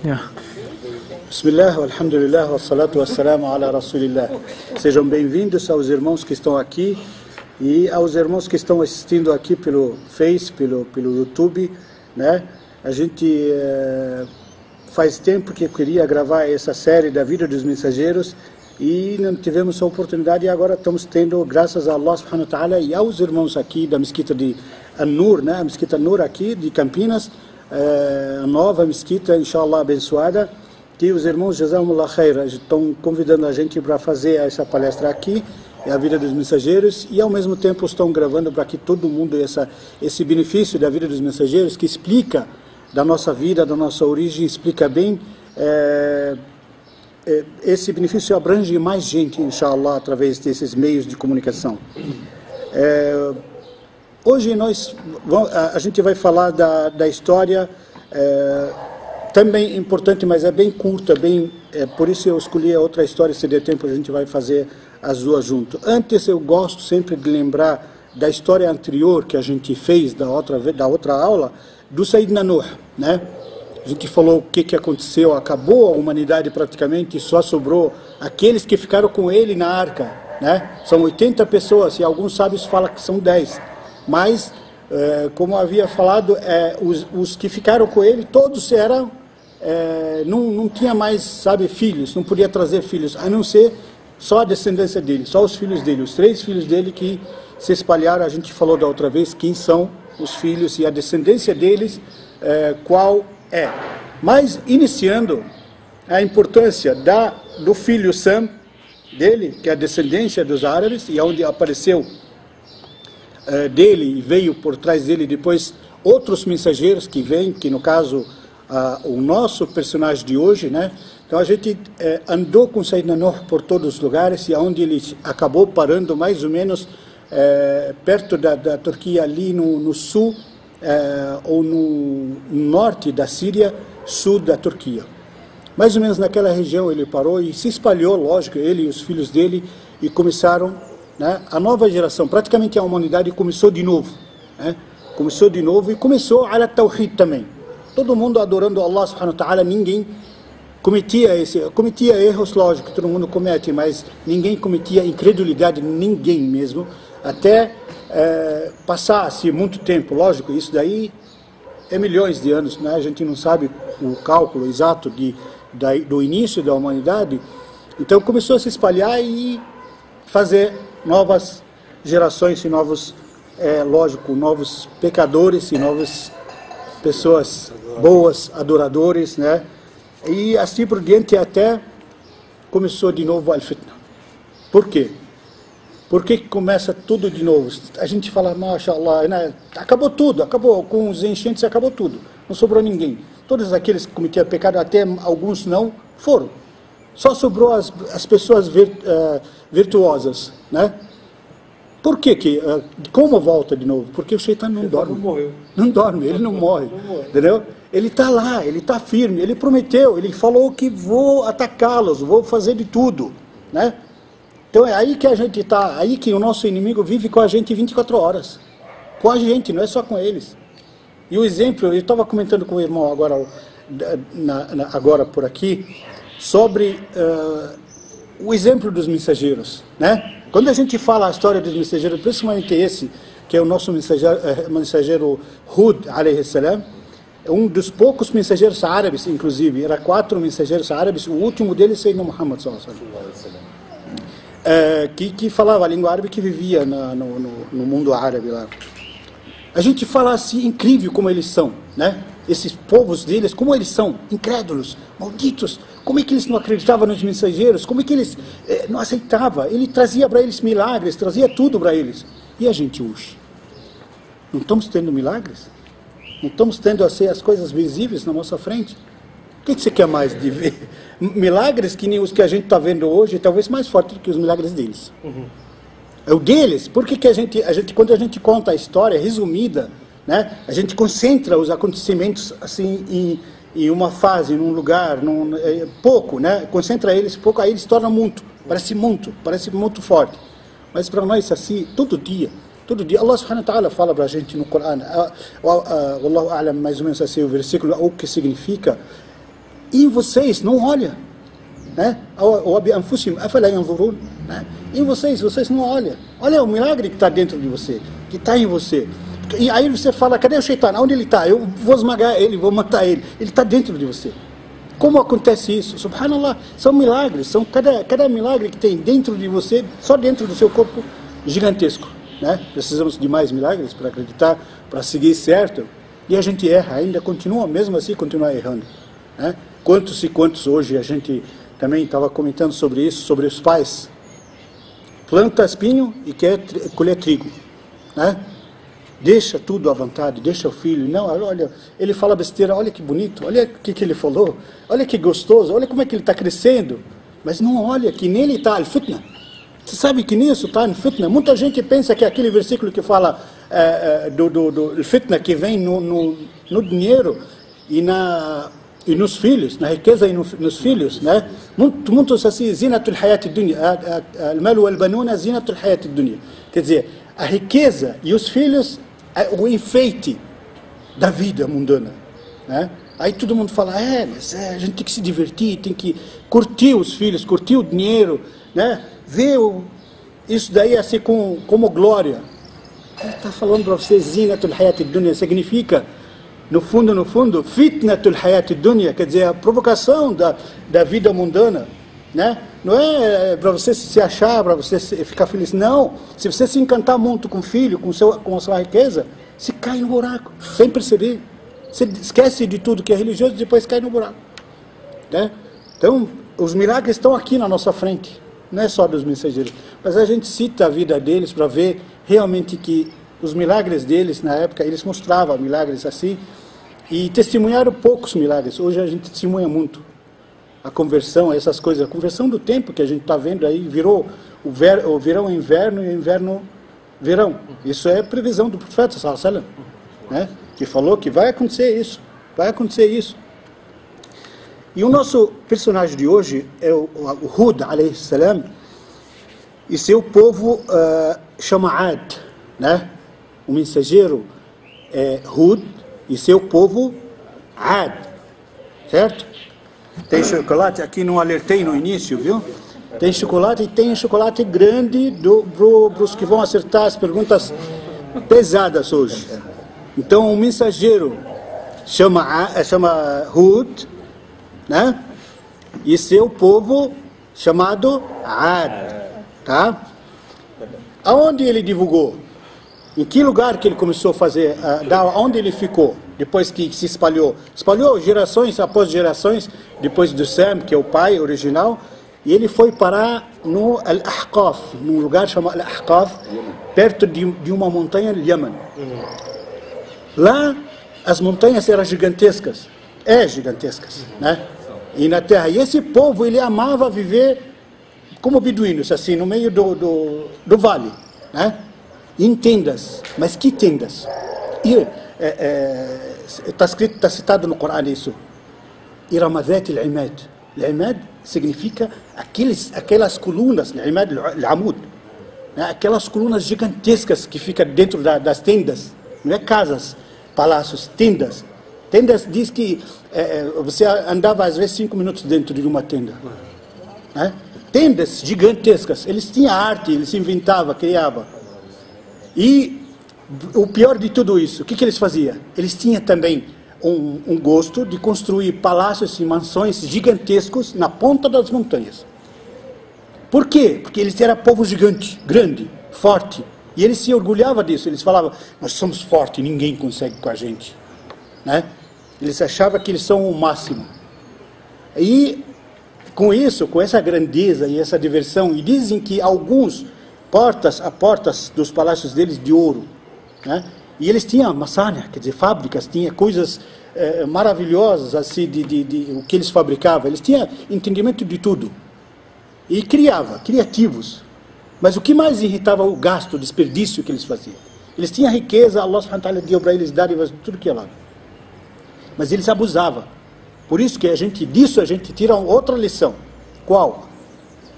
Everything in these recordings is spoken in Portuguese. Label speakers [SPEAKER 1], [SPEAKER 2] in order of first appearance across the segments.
[SPEAKER 1] Yeah.
[SPEAKER 2] Bismillah, alhamdulillah, wassalatu wassalamu ala rasulillah. Sejam bem-vindos aos irmãos que estão aqui e aos irmãos que estão assistindo aqui pelo Face, pelo YouTube, né? A gente faz tempo que eu queria gravar essa série da vida dos mensageiros e não tivemos a oportunidade, e agora estamos tendo, graças a Allah subhanahu wa ta'ala e aos irmãos aqui da mesquita de An-Nur, né? A mesquita An-Nur aqui de Campinas, a nova mesquita, inshallah, abençoada, que os irmãos Jazahumullah Khair estão convidando a gente para fazer essa palestra aqui, a vida dos mensageiros, e ao mesmo tempo estão gravando para que todo mundo, esse benefício da vida dos mensageiros, que explica da nossa vida, da nossa origem, explica bem, esse benefício abrange mais gente, inshallah, através desses meios de comunicação. Hoje a gente vai falar da história, também importante, mas é bem curta, por isso eu escolhi a outra história. Se der tempo a gente vai fazer as duas junto. Antes eu gosto sempre de lembrar da história anterior que a gente fez, da outra aula, do Sayyidina Nuh, né? A gente falou o que aconteceu, acabou a humanidade praticamente, só sobrou aqueles que ficaram com ele na arca, né? São 80 pessoas, e alguns sábios falam que são 10, mas como havia falado, os que ficaram com ele, todos eram, não tinha mais, sabe, filhos, não podia trazer filhos, a não ser só a descendência dele, só os filhos dele, os 3 filhos dele que se espalharam. A gente falou da outra vez quem são os filhos e a descendência deles, qual é. Mas iniciando a importância do filho Sam dele, que é a descendência dos árabes, e onde apareceu dele e veio por trás dele depois outros mensageiros que vêm, que no caso o nosso personagem de hoje, né? Então a gente andou com Sayyidina Nuh por todos os lugares, e onde ele acabou parando mais ou menos perto da Turquia, ali no sul, ou no norte da Síria, sul da Turquia. Mais ou menos naquela região ele parou e se espalhou, lógico, ele e os filhos dele, e começaram, né, a nova geração. Praticamente a humanidade começou de novo, né? Começou de novo, e começou ala tawhid também. Todo mundo adorando Allah subhanahu wa ta'ala, ninguém cometia erros, lógico, todo mundo comete, mas ninguém cometia incredulidade, ninguém mesmo, até passasse muito tempo. Lógico, isso daí é milhões de anos, né? A gente não sabe o cálculo exato do início da humanidade. Então começou a se espalhar e fazer novas gerações e novos, lógico, novos pecadores e novas pessoas boas, adoradores, né? E assim por diante, até começou de novo al-fitna. Por quê? Por que começa tudo de novo? A gente fala, mashallah, né? Acabou tudo, acabou com os enchentes, acabou tudo, não sobrou ninguém. Todos aqueles que cometiam pecado, até alguns não, foram. Só sobrou as pessoas virtuosas, né? Por que como volta de novo? Porque o Shaitan não dorme. Não dorme, ele não morre. Entendeu? Ele está lá, ele está firme, ele prometeu, ele falou que vou atacá-los, vou fazer de tudo, né? Então é aí que a gente está, aí que o nosso inimigo vive com a gente 24 horas. Com a gente, não é só com eles. E o exemplo, eu estava comentando com o irmão agora por aqui, sobre o exemplo dos mensageiros, né? Quando a gente fala a história dos mensageiros, principalmente esse, que é o nosso mensageiro Hud, alayhi salam, um dos poucos mensageiros árabes, inclusive, era 4 mensageiros árabes, o último deles é Sayyidina Muhammad sallallahu alaihi wasallam, que falava a língua árabe, que vivia no mundo árabe lá. A gente fala assim, incrível como eles são, né? Esses povos deles, como eles são, incrédulos, malditos, como é que eles não acreditavam nos mensageiros, como é que eles não aceitavam, ele trazia para eles milagres, trazia tudo para eles. E a gente hoje? Não estamos tendo milagres? Não estamos tendo assim, as coisas visíveis na nossa frente? O que você quer mais de ver? Milagres que nem os que a gente está vendo hoje, talvez mais fortes do que os milagres deles. É o deles. Por que a gente, quando a gente conta a história resumida, né, a gente concentra os acontecimentos assim em uma fase, num lugar, pouco, né? Concentra eles pouco, aí eles tornam parece muito forte. Mas para nós assim, todo dia, Allah subhanahu wa ta'ala fala para a gente no Corão, Wallahu a'lam, mais ou menos assim o versículo, o que significa E vocês não olham, né? Né? Em vocês não olham. Olha o milagre que está dentro de você, que está em você. E aí você fala, cadê o Shaitan? Onde ele está? Eu vou esmagar ele, vou matar ele. Ele está dentro de você. Como acontece isso? Subhanallah, são milagres, são cada milagre que tem dentro de você, só dentro do seu corpo, gigantesco. Né? Precisamos de mais milagres para acreditar, para seguir certo. E a gente erra, ainda continua, mesmo assim, continua errando. Né? Quantos e quantos hoje, a gente também estava comentando sobre isso, sobre os pais. Planta espinho e quer colher trigo. Né? Deixa tudo à vontade, deixa o filho. Não, olha, ele fala besteira, olha que bonito, olha o que ele falou, olha que gostoso, olha como é que ele está crescendo. Mas não olha que nele está al-fitna. Você sabe que nisso está al-fitna. Muita gente pensa que aquele versículo que fala do fitna que vem no dinheiro e nos filhos, na riqueza e nos filhos, né? Muitos assim, zinatul hayat ad-dunya, al-mal wal-banuna zinatul hayat ad-dunya. Quer dizer, a riqueza e os filhos, o enfeite da vida mundana, né? Aí todo mundo fala, mas a gente tem que se divertir, tem que curtir os filhos, curtir o dinheiro, né? Ver isso daí assim como glória. Ele está falando para vocês, zinatul hayat ad-dunya significa, no fundo, fitnatul hayat ad-dunya, quer dizer, a provocação da vida mundana. Né? Não é para você se achar, para você ficar feliz. Não. Se você se encantar muito com o filho, com a sua riqueza, você cai no buraco, sem perceber. Você esquece de tudo que é religioso e depois cai no buraco. Né? Então, os milagres estão aqui na nossa frente. Não é só dos mensageiros. Mas a gente cita a vida deles para ver realmente que os milagres deles, na época, eles mostravam milagres assim. E testemunharam poucos milagres. Hoje a gente testemunha muito. A conversão, essas coisas, a conversão do tempo que a gente está vendo aí, virou o verão inverno e o inverno verão. Isso é previsão do profeta, sallallahu alaihi wasallam, né? Que falou que vai acontecer isso, vai acontecer isso. E o nosso personagem de hoje é o Hud, alayhi salam, e seu povo chama Ad, né? O mensageiro é Hud e seu povo Ad, certo? Tem chocolate, aqui não alertei no início, viu? Tem chocolate e tem chocolate grande para os que vão acertar as perguntas pesadas hoje. Então o mensageiro chama Hud, né? E seu povo chamado Ad, tá? Aonde ele divulgou? Em que lugar que ele começou a fazer, onde ele ficou, depois que se espalhou? Espalhou gerações após gerações, depois do Sem, que é o pai original, e ele foi parar no Al-Ahqaf, num lugar chamado Al-Ahqaf, perto de uma montanha do Iêmen. Lá, as montanhas eram gigantescas, gigantescas, né? E na terra, e esse povo, ele amava viver como beduínos, assim, no meio do vale, né? Em tendas. Mas que tendas? Está citado no Corão isso. Iramadhat al-imad. Al-imad significa aquelas colunas, al-imad al-amud, né? Aquelas colunas gigantescas que ficam dentro das tendas. Não é casas, palácios, tendas. Tendas diz que você andava às vezes 5 minutos dentro de uma tenda. Né? Tendas gigantescas. Eles tinham arte, eles inventavam, criavam. E o pior de tudo isso, o que eles faziam? Eles tinham também um gosto de construir palácios e mansões gigantescos na ponta das montanhas. Por quê? Porque eles eram povo gigante, grande, forte. E eles se orgulhavam disso. Eles falavam, nós somos fortes, ninguém consegue com a gente. Né? Eles achavam que eles são o máximo. E com isso, com essa grandeza e essa diversão, e dizem que alguns portas dos palácios deles de ouro, né? E eles tinham maçânia, quer dizer, fábricas, tinha coisas maravilhosas assim de o que eles fabricavam. Eles tinham entendimento de tudo e criativos. Mas o que mais irritava o gasto, o desperdício que eles faziam. Eles tinham riqueza, Allah subhanahu wa ta'ala deu para eles dádivas de tudo que é lá. Mas eles abusavam. Por isso que disso a gente tira outra lição. Qual?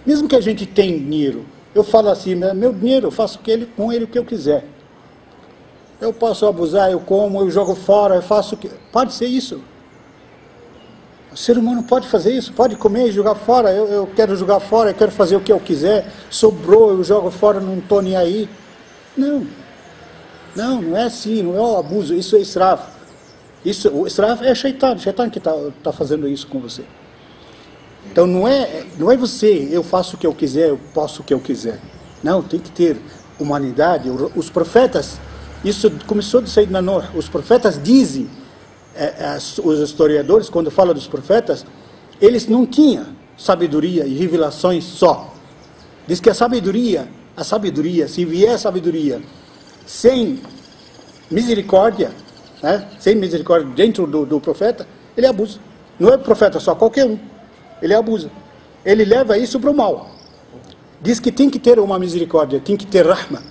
[SPEAKER 2] Mesmo que a gente tenha dinheiro, eu falo assim, meu dinheiro, eu faço com ele o que eu quiser. Eu posso abusar, eu como, eu jogo fora, eu faço o que... Pode ser isso. O ser humano pode fazer isso, pode comer e jogar fora. Eu quero jogar fora, eu quero fazer o que eu quiser. Sobrou, eu jogo fora, não estou nem aí. Não. Não é assim, não é o abuso, isso é israf. O israf é Shaitan que está fazendo isso com você. Então não é você, eu faço o que eu quiser, eu posso o que eu quiser. Não, tem que ter humanidade. Os profetas, isso começou de Sayyidina Nuh. Os profetas dizem, os historiadores, quando falam dos profetas, eles não tinham sabedoria e revelações só. Diz que a sabedoria, se vier a sabedoria sem misericórdia, né, sem misericórdia dentro do profeta, ele abusa. Não é profeta só, qualquer um. Ele abusa. Ele leva isso para o mal. Diz que tem que ter uma misericórdia, tem que ter rahma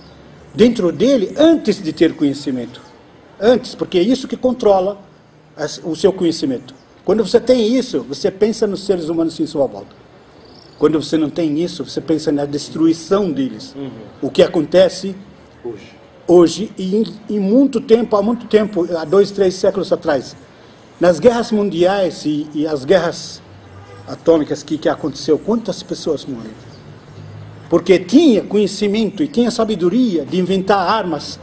[SPEAKER 2] dentro dele antes de ter conhecimento. Antes, porque é isso que controla o seu conhecimento. Quando você tem isso, você pensa nos seres humanos em sua volta. Quando você não tem isso, você pensa na destruição deles. O que acontece hoje e há muito tempo, há 2, 3 séculos atrás, nas guerras mundiais e as guerras atômicas que aconteceu, quantas pessoas morreram? Porque tinha conhecimento e tinha sabedoria de inventar armas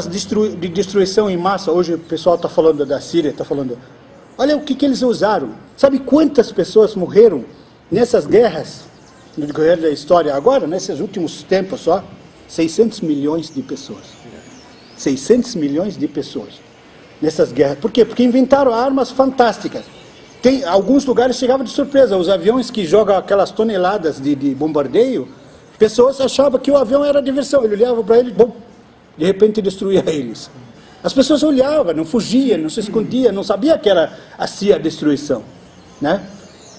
[SPEAKER 2] de destruição em massa. Hoje o pessoal está falando da Síria, está falando, olha o que eles usaram. Sabe quantas pessoas morreram nessas guerras, no decorrer da história, agora, nesses últimos tempos só? 600 milhões de pessoas. 600 milhões de pessoas nessas guerras. Por quê? Porque inventaram armas fantásticas. Tem alguns lugares chegavam de surpresa. Os aviões que jogam aquelas toneladas de bombardeio, pessoas achavam que o avião era diversão. Ele olhava para ele, bom, de repente destruía eles. As pessoas olhavam, não fugiam, não se escondiam, não sabiam que era assim a destruição, né?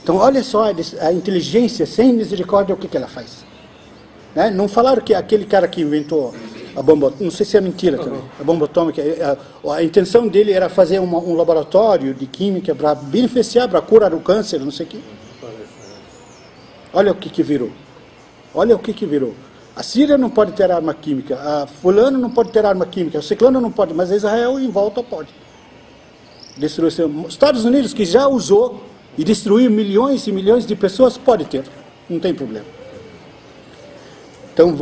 [SPEAKER 2] Então olha só a inteligência sem misericórdia, o que ela faz, né? Não falaram que aquele cara que inventou a bomba, não sei se é mentira também, a bomba atômica, a intenção dele era fazer um laboratório de química para beneficiar, para curar o câncer, não sei o quê. Olha o que virou. Olha o que virou. A Síria não pode ter arma química, a fulano não pode ter arma química, o ciclano não pode, mas Israel em volta pode. Destruição. Estados Unidos, que já usou e destruiu milhões e milhões de pessoas, pode ter, não tem problema. Então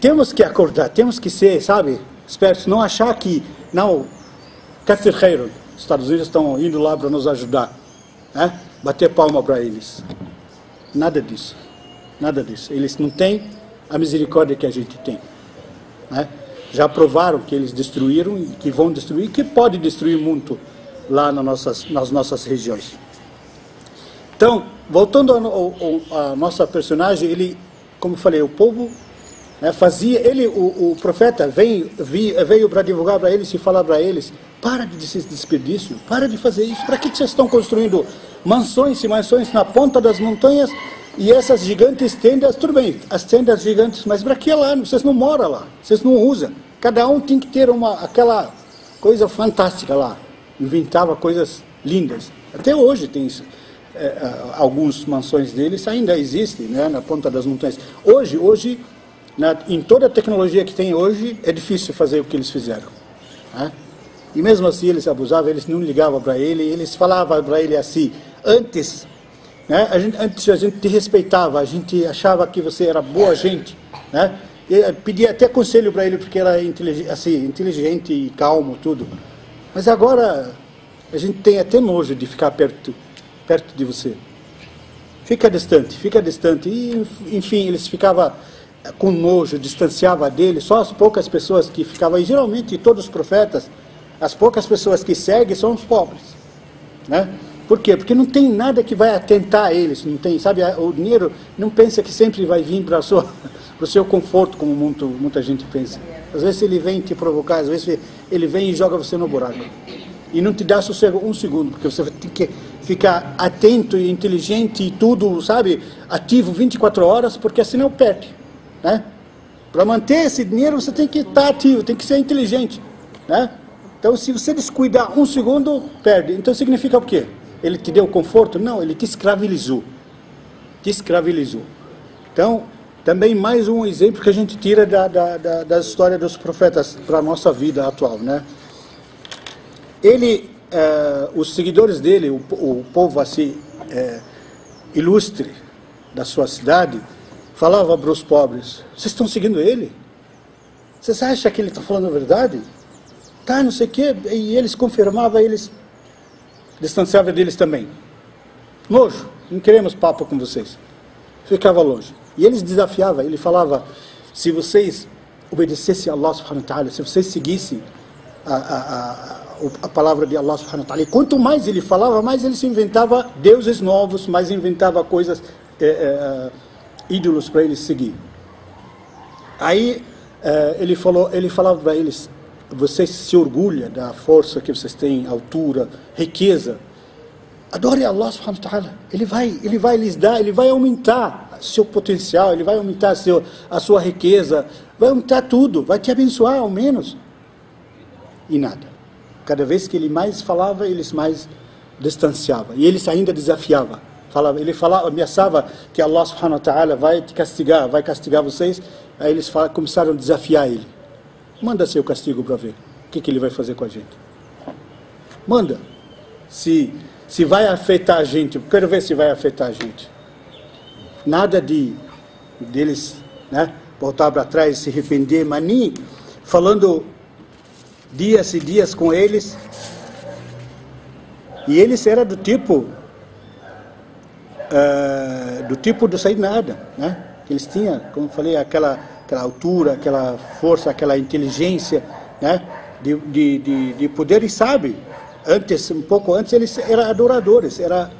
[SPEAKER 2] temos que acordar, temos que ser, sabe, espertos, não achar que, não, Kathir Khairun, os Estados Unidos estão indo lá para nos ajudar, né? Bater palma para eles. Nada disso, nada disso. Eles não têm a misericórdia que a gente tem, né? Já provaram que eles destruíram e que vão destruir, que pode destruir muito lá nas nossas regiões. Então, voltando a nossa personagem, ele, como eu falei, o povo, né, fazia, o profeta veio para divulgar para eles e falar para eles, para de desperdício, para de fazer isso, para que vocês estão construindo mansões e mansões na ponta das montanhas e essas gigantes tendas, tudo bem, as tendas gigantes, mas para que lá? Vocês não moram lá, vocês não usam, cada um tem que ter aquela coisa fantástica lá, inventava coisas lindas, até hoje tem isso. Algumas mansões deles ainda existem, né, na ponta das montanhas. Hoje em toda a tecnologia que tem hoje, é difícil fazer o que eles fizeram, né? E mesmo assim eles abusavam, eles não ligavam para ele, eles falavam para ele assim, antes, né, antes a gente te respeitava, a gente achava que você era boa gente, né? E pedia até conselho para ele, porque era inteligente e calmo, tudo. Mas agora a gente tem até nojo de ficar perto de você. Fica distante. E, enfim, eles ficavam com nojo, distanciava dele, só as poucas pessoas que ficavam, e geralmente todos os profetas, as poucas pessoas que seguem são os pobres, né? Por quê? Porque não tem nada que vai atentar a eles, não tem, sabe, o dinheiro não pensa que sempre vai vir para o seu conforto, como muita gente pensa. Às vezes ele vem te provocar, às vezes ele vem e joga você no buraco. E não te dá sossego um segundo, porque você tem que ficar atento e inteligente e tudo, sabe, ativo 24 horas, porque senão perde, né? Para manter esse dinheiro você tem que estar ativo, tem que ser inteligente, né? Então se você descuidar um segundo, perde. Então significa o quê? Ele te deu conforto? Não, ele te escravizou. Então, também mais um exemplo que a gente tira da história dos profetas para a nossa vida atual, né? os seguidores dele, o povo assim, ilustre da sua cidade, falava para os pobres: vocês estão seguindo ele? Vocês acham que ele está falando a verdade? Tá, não sei o quê. E eles confirmavam, eles distanciavam deles também. Nojo, não queremos papo com vocês. Ficava longe. E eles desafiavam, ele falava: se vocês obedecessem a Allah subhanahu wa ta'ala, se vocês seguissem a palavra de Allah subhanahu wa ta'ala, e quanto mais ele falava, mais ele se inventava deuses novos, mais inventava coisas, ídolos para eles seguir. Aí ele falava para eles: vocês se orgulham da força que vocês têm, altura, riqueza, adore Allah subhanahu wa ta'ala. Ele vai lhes dar, ele vai aumentar seu potencial, ele vai aumentar a sua riqueza, vai aumentar tudo, vai te abençoar ao menos. E nada. Cada vez que ele mais falava, eles mais distanciavam. E eles ainda desafiavam. Ele ameaçava que Allah subhanahu wa ta'ala vai te castigar, vai castigar vocês. Aí eles começaram a desafiar ele. Manda seu castigo para ver o que ele vai fazer com a gente. Manda. Se vai afetar a gente, eu quero ver se vai afetar a gente. Nada deles, né, voltar para trás, se arrepender, mas nem falando dias e dias com eles. E eles eram do tipo do Sayyid Nada, né? Eles tinham, como eu falei, aquela altura, aquela força, aquela inteligência, né, de poder, e sabe. Um pouco antes, eles eram adoradores, eram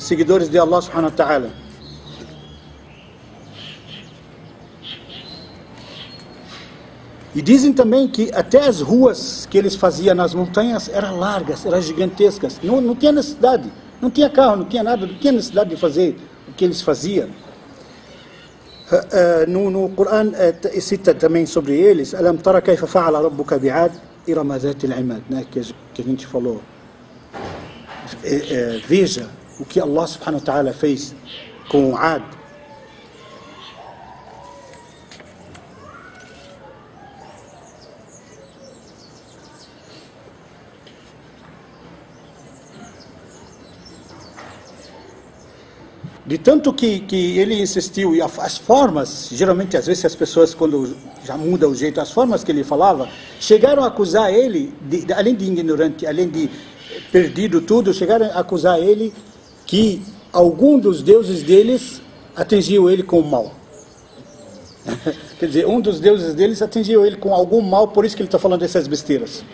[SPEAKER 2] seguidores de Allah subhanahu wa ta'ala. E dizem também que até as ruas que eles faziam nas montanhas eram largas, eram gigantescas. Não tinha necessidade, não tinha carro, não tinha nada, não tinha necessidade de fazer o que eles faziam. No Corão cita também sobre eles: Alam tara kayfa fa'ala rabbuka bi'ad irama dhati al-imad, né, que a gente falou. Veja o que Allah subhanahu wa ta'ala fez com Ad. De tanto que ele insistiu, e as formas, geralmente às vezes as pessoas, quando já muda o jeito, as formas que ele falava, chegaram a acusar ele, além de ignorante, além de perdido tudo, chegaram a acusar ele que algum dos deuses deles atingiu ele com o mal. Quer dizer, um dos deuses deles atingiu ele com algum mal, por isso que ele está falando dessas besteiras.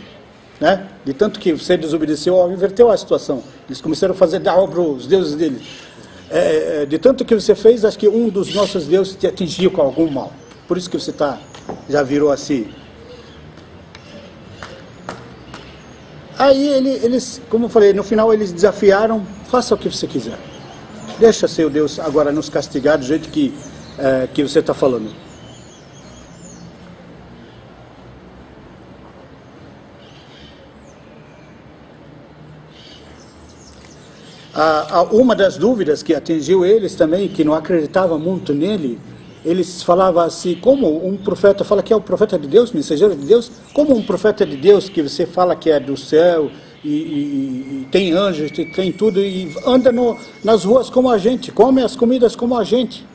[SPEAKER 2] Né? De tanto que você desobedeceu, inverteu a situação. Eles começaram a fazer da'wah para os deuses deles. De tanto que você fez, acho que um dos nossos deuses te atingiu com algum mal. Por isso que você já virou assim. Aí eles, como eu falei, no final eles desafiaram: faça o que você quiser. Deixa seu Deus agora nos castigar do jeito que você está falando. Uma das dúvidas que atingiu eles também, que não acreditava muito nele, eles falavam assim: como um profeta fala que é o profeta de Deus, mensageiro de Deus, como um profeta de Deus que você fala que é do céu e tem anjos, tem tudo, e anda nas ruas como a gente, come as comidas como a gente?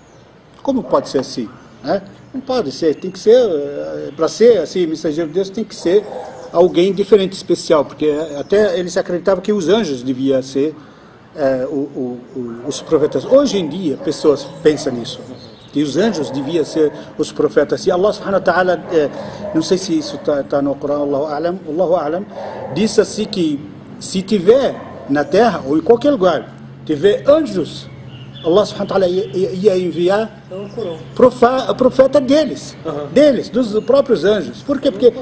[SPEAKER 2] Como pode ser assim? Né? Não pode ser, tem que ser, para ser assim, mensageiro de Deus, tem que ser alguém diferente, especial, porque até eles acreditavam que os anjos deviam ser os profetas. Hoje em dia, pessoas pensam nisso, que os anjos deviam ser os profetas. E Allah subhanahu wa ta'ala, não sei se isso está no Corão, Allahu A'lam, disse assim que se tiver na terra, ou em qualquer lugar, tiver anjos, Allah subhanahu wa ta'ala ia enviar profeta deles, dos próprios anjos. Por quê? Porque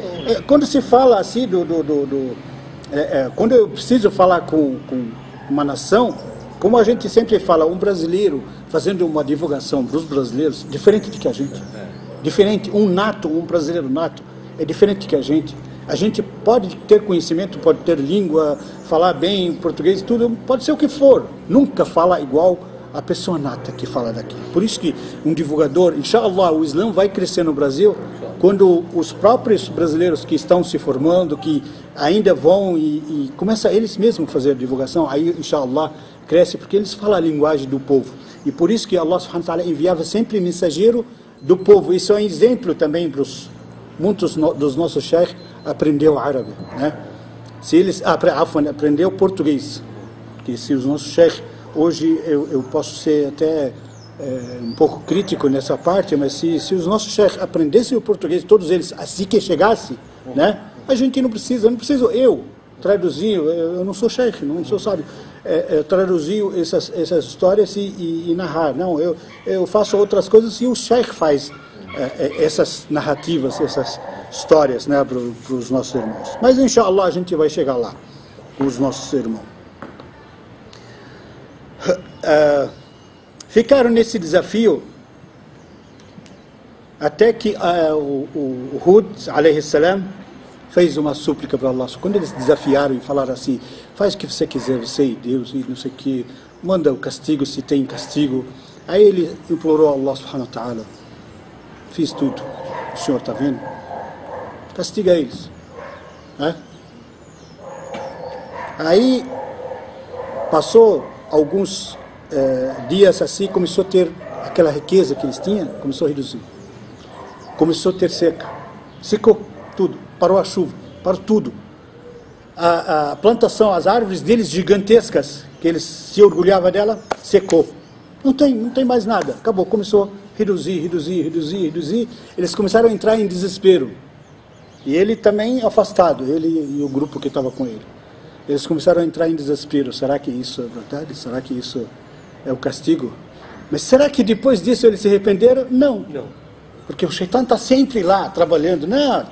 [SPEAKER 2] quando se fala assim quando eu preciso falar com uma nação, como a gente sempre fala, um brasileiro fazendo uma divulgação para os brasileiros, diferente de que a gente. Diferente, um brasileiro nato, é diferente que a gente. A gente pode ter conhecimento, pode ter língua, falar bem português, tudo, pode ser o que for. Nunca fala igual a pessoa nata que fala daqui. Por isso que um divulgador, inshallah, o Islã vai crescer no Brasil quando os próprios brasileiros que estão se formando, que ainda vão e começam eles mesmos a fazer a divulgação, aí, inshallah, cresce, porque eles falam a linguagem do povo. E por isso que Allah subhanahu wa ta'ala enviava sempre mensageiro do povo. Isso é um exemplo também para muitos dos nossos sheikhs aprendeu árabe, né? Se eles aprendeu português, que se os nossos sheikhs, hoje eu posso ser até um pouco crítico nessa parte, mas se os nossos sheikhs aprendessem o português, todos eles, assim que chegasse, né? A gente não preciso eu traduzir, eu não sou sheikh, não sou sábio, traduzir essas histórias e narrar. Não, eu faço outras coisas e o sheikh faz essas narrativas, essas histórias, né, para os nossos irmãos. Mas, inshallah, a gente vai chegar lá com os nossos irmãos. Ficaram nesse desafio até que o Hud, alayhi salam, fez uma súplica para Allah. Quando eles desafiaram e falaram assim, faz o que você quiser, você e Deus, e não sei o que, manda o castigo se tem castigo. Aí ele implorou a Allah subhanahu wa ta'ala, fiz tudo, o senhor está vendo? Castiga eles. Né? Aí passou alguns dias assim, começou a ter aquela riqueza que eles tinham, começou a reduzir. Começou a ter seca, secou tudo, parou a chuva, parou tudo. A plantação, as árvores deles gigantescas, que eles se orgulhavam dela, secou. Não tem mais nada, acabou, começou a reduzir. Eles começaram a entrar em desespero. E ele também afastado, ele e o grupo que estava com ele. Eles começaram a entrar em desespero. Será que isso é verdade? Será que isso é o castigo? Mas será que depois disso eles se arrependeram? Não. Porque o Shaitan está sempre lá, trabalhando. Não,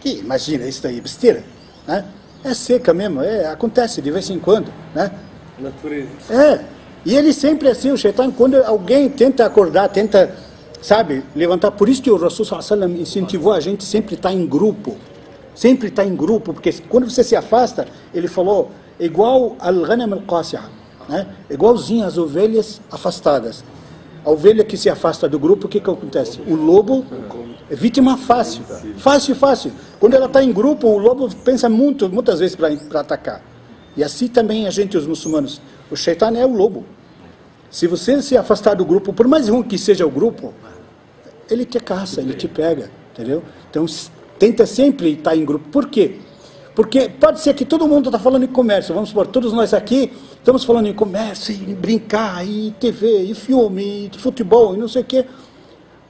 [SPEAKER 2] imagina, isso daí é besteira. Né? É seca mesmo, acontece de vez em quando. Né? Natureza. E ele sempre assim, o Shaitan, quando alguém tenta acordar, tenta, sabe, levantar. Por isso que o Rasul sallallahu alaihi wasallam incentivou a gente sempre estar em grupo. Sempre estar em grupo, porque quando você se afasta, ele falou, igual al-ghanam al-qasi'a, né? Igualzinho as ovelhas afastadas. A ovelha que se afasta do grupo, o que acontece? O lobo é vítima fácil. Fácil. Quando ela está em grupo, o lobo pensa muitas vezes para atacar. E assim também a gente, os muçulmanos. O Shaitan é o lobo. Se você se afastar do grupo, por mais ruim que seja o grupo, ele te caça, ele te pega, entendeu? Então, tenta sempre estar em grupo. Por quê? Porque pode ser que todo mundo está falando em comércio, vamos supor, todos nós aqui estamos falando em comércio, em brincar, em TV, em filme, em futebol, e não sei o quê.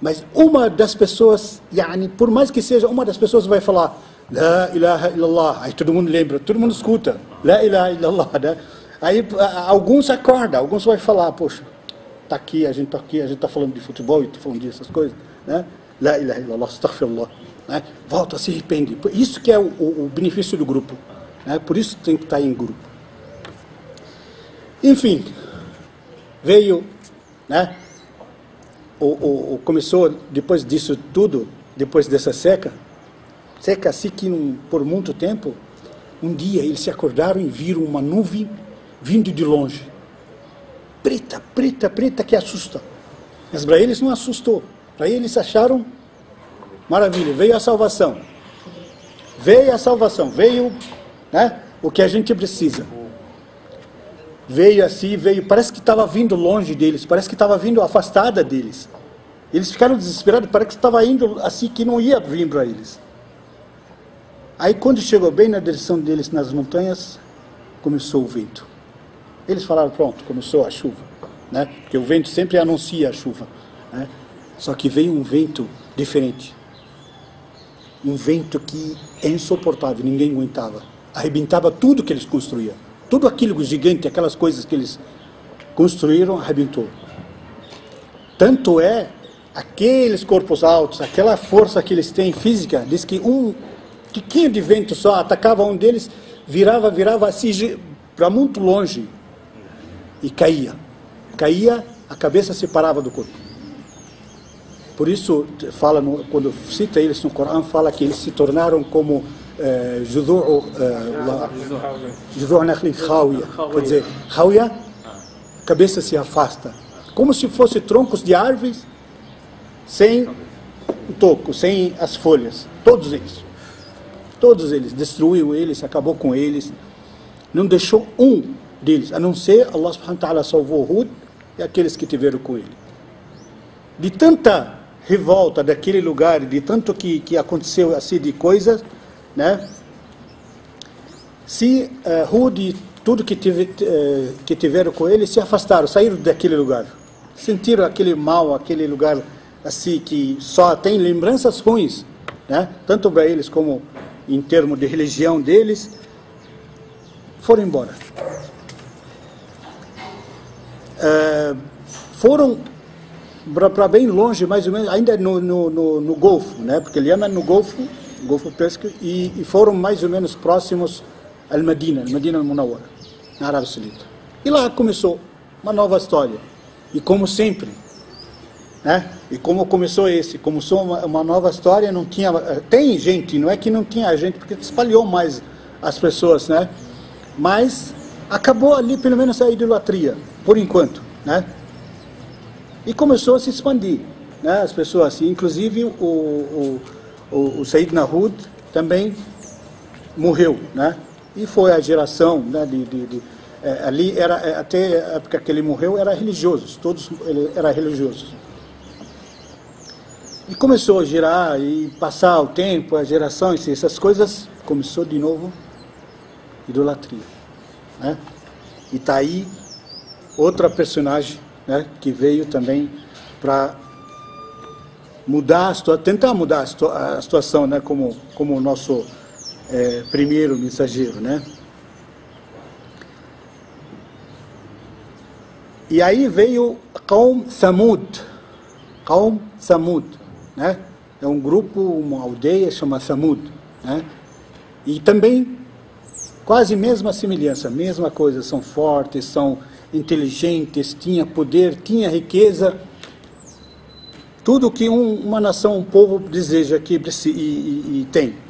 [SPEAKER 2] Mas uma das pessoas, por mais que seja, uma das pessoas vai falar, La ilaha illallah, aí todo mundo lembra, todo mundo escuta, La ilaha illallah, né? Aí alguns acordam, alguns vai falar, poxa, está aqui, a gente está falando de futebol e está falando dessas coisas, né? La ilaha illallah, astaghfirullah. Né? Volta, se arrepende. Isso que é o benefício do grupo, né? Por isso tem que estar em grupo. Enfim, veio, né? Começou, depois disso tudo, depois dessa seca assim que por muito tempo, um dia eles se acordaram e viram uma nuvem vindo de longe, preta, que assusta. Mas para eles não assustou, para eles acharam maravilha, veio a salvação, né, o que a gente precisa. Veio assim, parece que estava vindo longe deles, parece que estava vindo afastada deles. Eles ficaram desesperados, parece que estava indo assim que não ia vir para eles. Aí quando chegou bem na direção deles nas montanhas, começou o vento. Eles falaram, pronto, começou a chuva, né? Porque o vento sempre anuncia a chuva, né? Só que veio um vento diferente. Um vento que é insuportável, ninguém aguentava. Arrebentava tudo que eles construíam. Tudo aquilo gigante, aquelas coisas que eles construíram, arrebentou. Tanto é, aqueles corpos altos, aquela força que eles têm física, diz que um tiquinho de vento só atacava um deles, virava assim para muito longe e caía. Caía, a cabeça se parava do corpo. Por isso, fala quando cita eles no Corão, fala que eles se tornaram como Judu' Nakhli Khawiya. Quer dizer, Khawiya, a cabeça se afasta. Como se fossem troncos de árvores sem o toco, sem as folhas. Todos eles. todos eles, destruiu eles, acabou com eles, não deixou um deles, a não ser Allah subhanahu wa ta'ala salvou Hud e aqueles que tiveram com ele. De tanta revolta daquele lugar, de tanto que aconteceu assim de coisas, né? Se Hud e tudo que tiveram com ele se afastaram, saíram daquele lugar, sentiram aquele mal, aquele lugar assim que só tem lembranças ruins, né? Tanto para eles como em termos de religião deles, foram embora. Foram para bem longe, mais ou menos, ainda no Golfo, né? Porque ele anda no Golfo Pérsico, e foram mais ou menos próximos ao Medina Munawwara, na Arábia Saudita. E lá começou uma nova história. E como sempre, né? E como começou uma nova história, não tinha, tem gente, não é que não tinha gente, porque espalhou mais as pessoas, né? Mas acabou ali pelo menos a idolatria, por enquanto, né? E começou a se expandir, né? As pessoas, inclusive o Sayyidina Hud também morreu, né? E foi a geração, né, ali era, até a época que ele morreu, era religiosos, todos eram religiosos. E começou a girar e passar o tempo, as gerações, essas coisas, começou de novo idolatria, né? E está aí outra personagem, né, que veio também para mudar tentar mudar a situação, né, como o nosso primeiro mensageiro, né? E aí veio Qaum Samud, né? É um grupo, uma aldeia chamada Samud, né? E também quase mesma semelhança, mesma coisa, são fortes, são inteligentes, tinha poder, tinha riqueza, tudo que uma nação, um povo deseja e tem.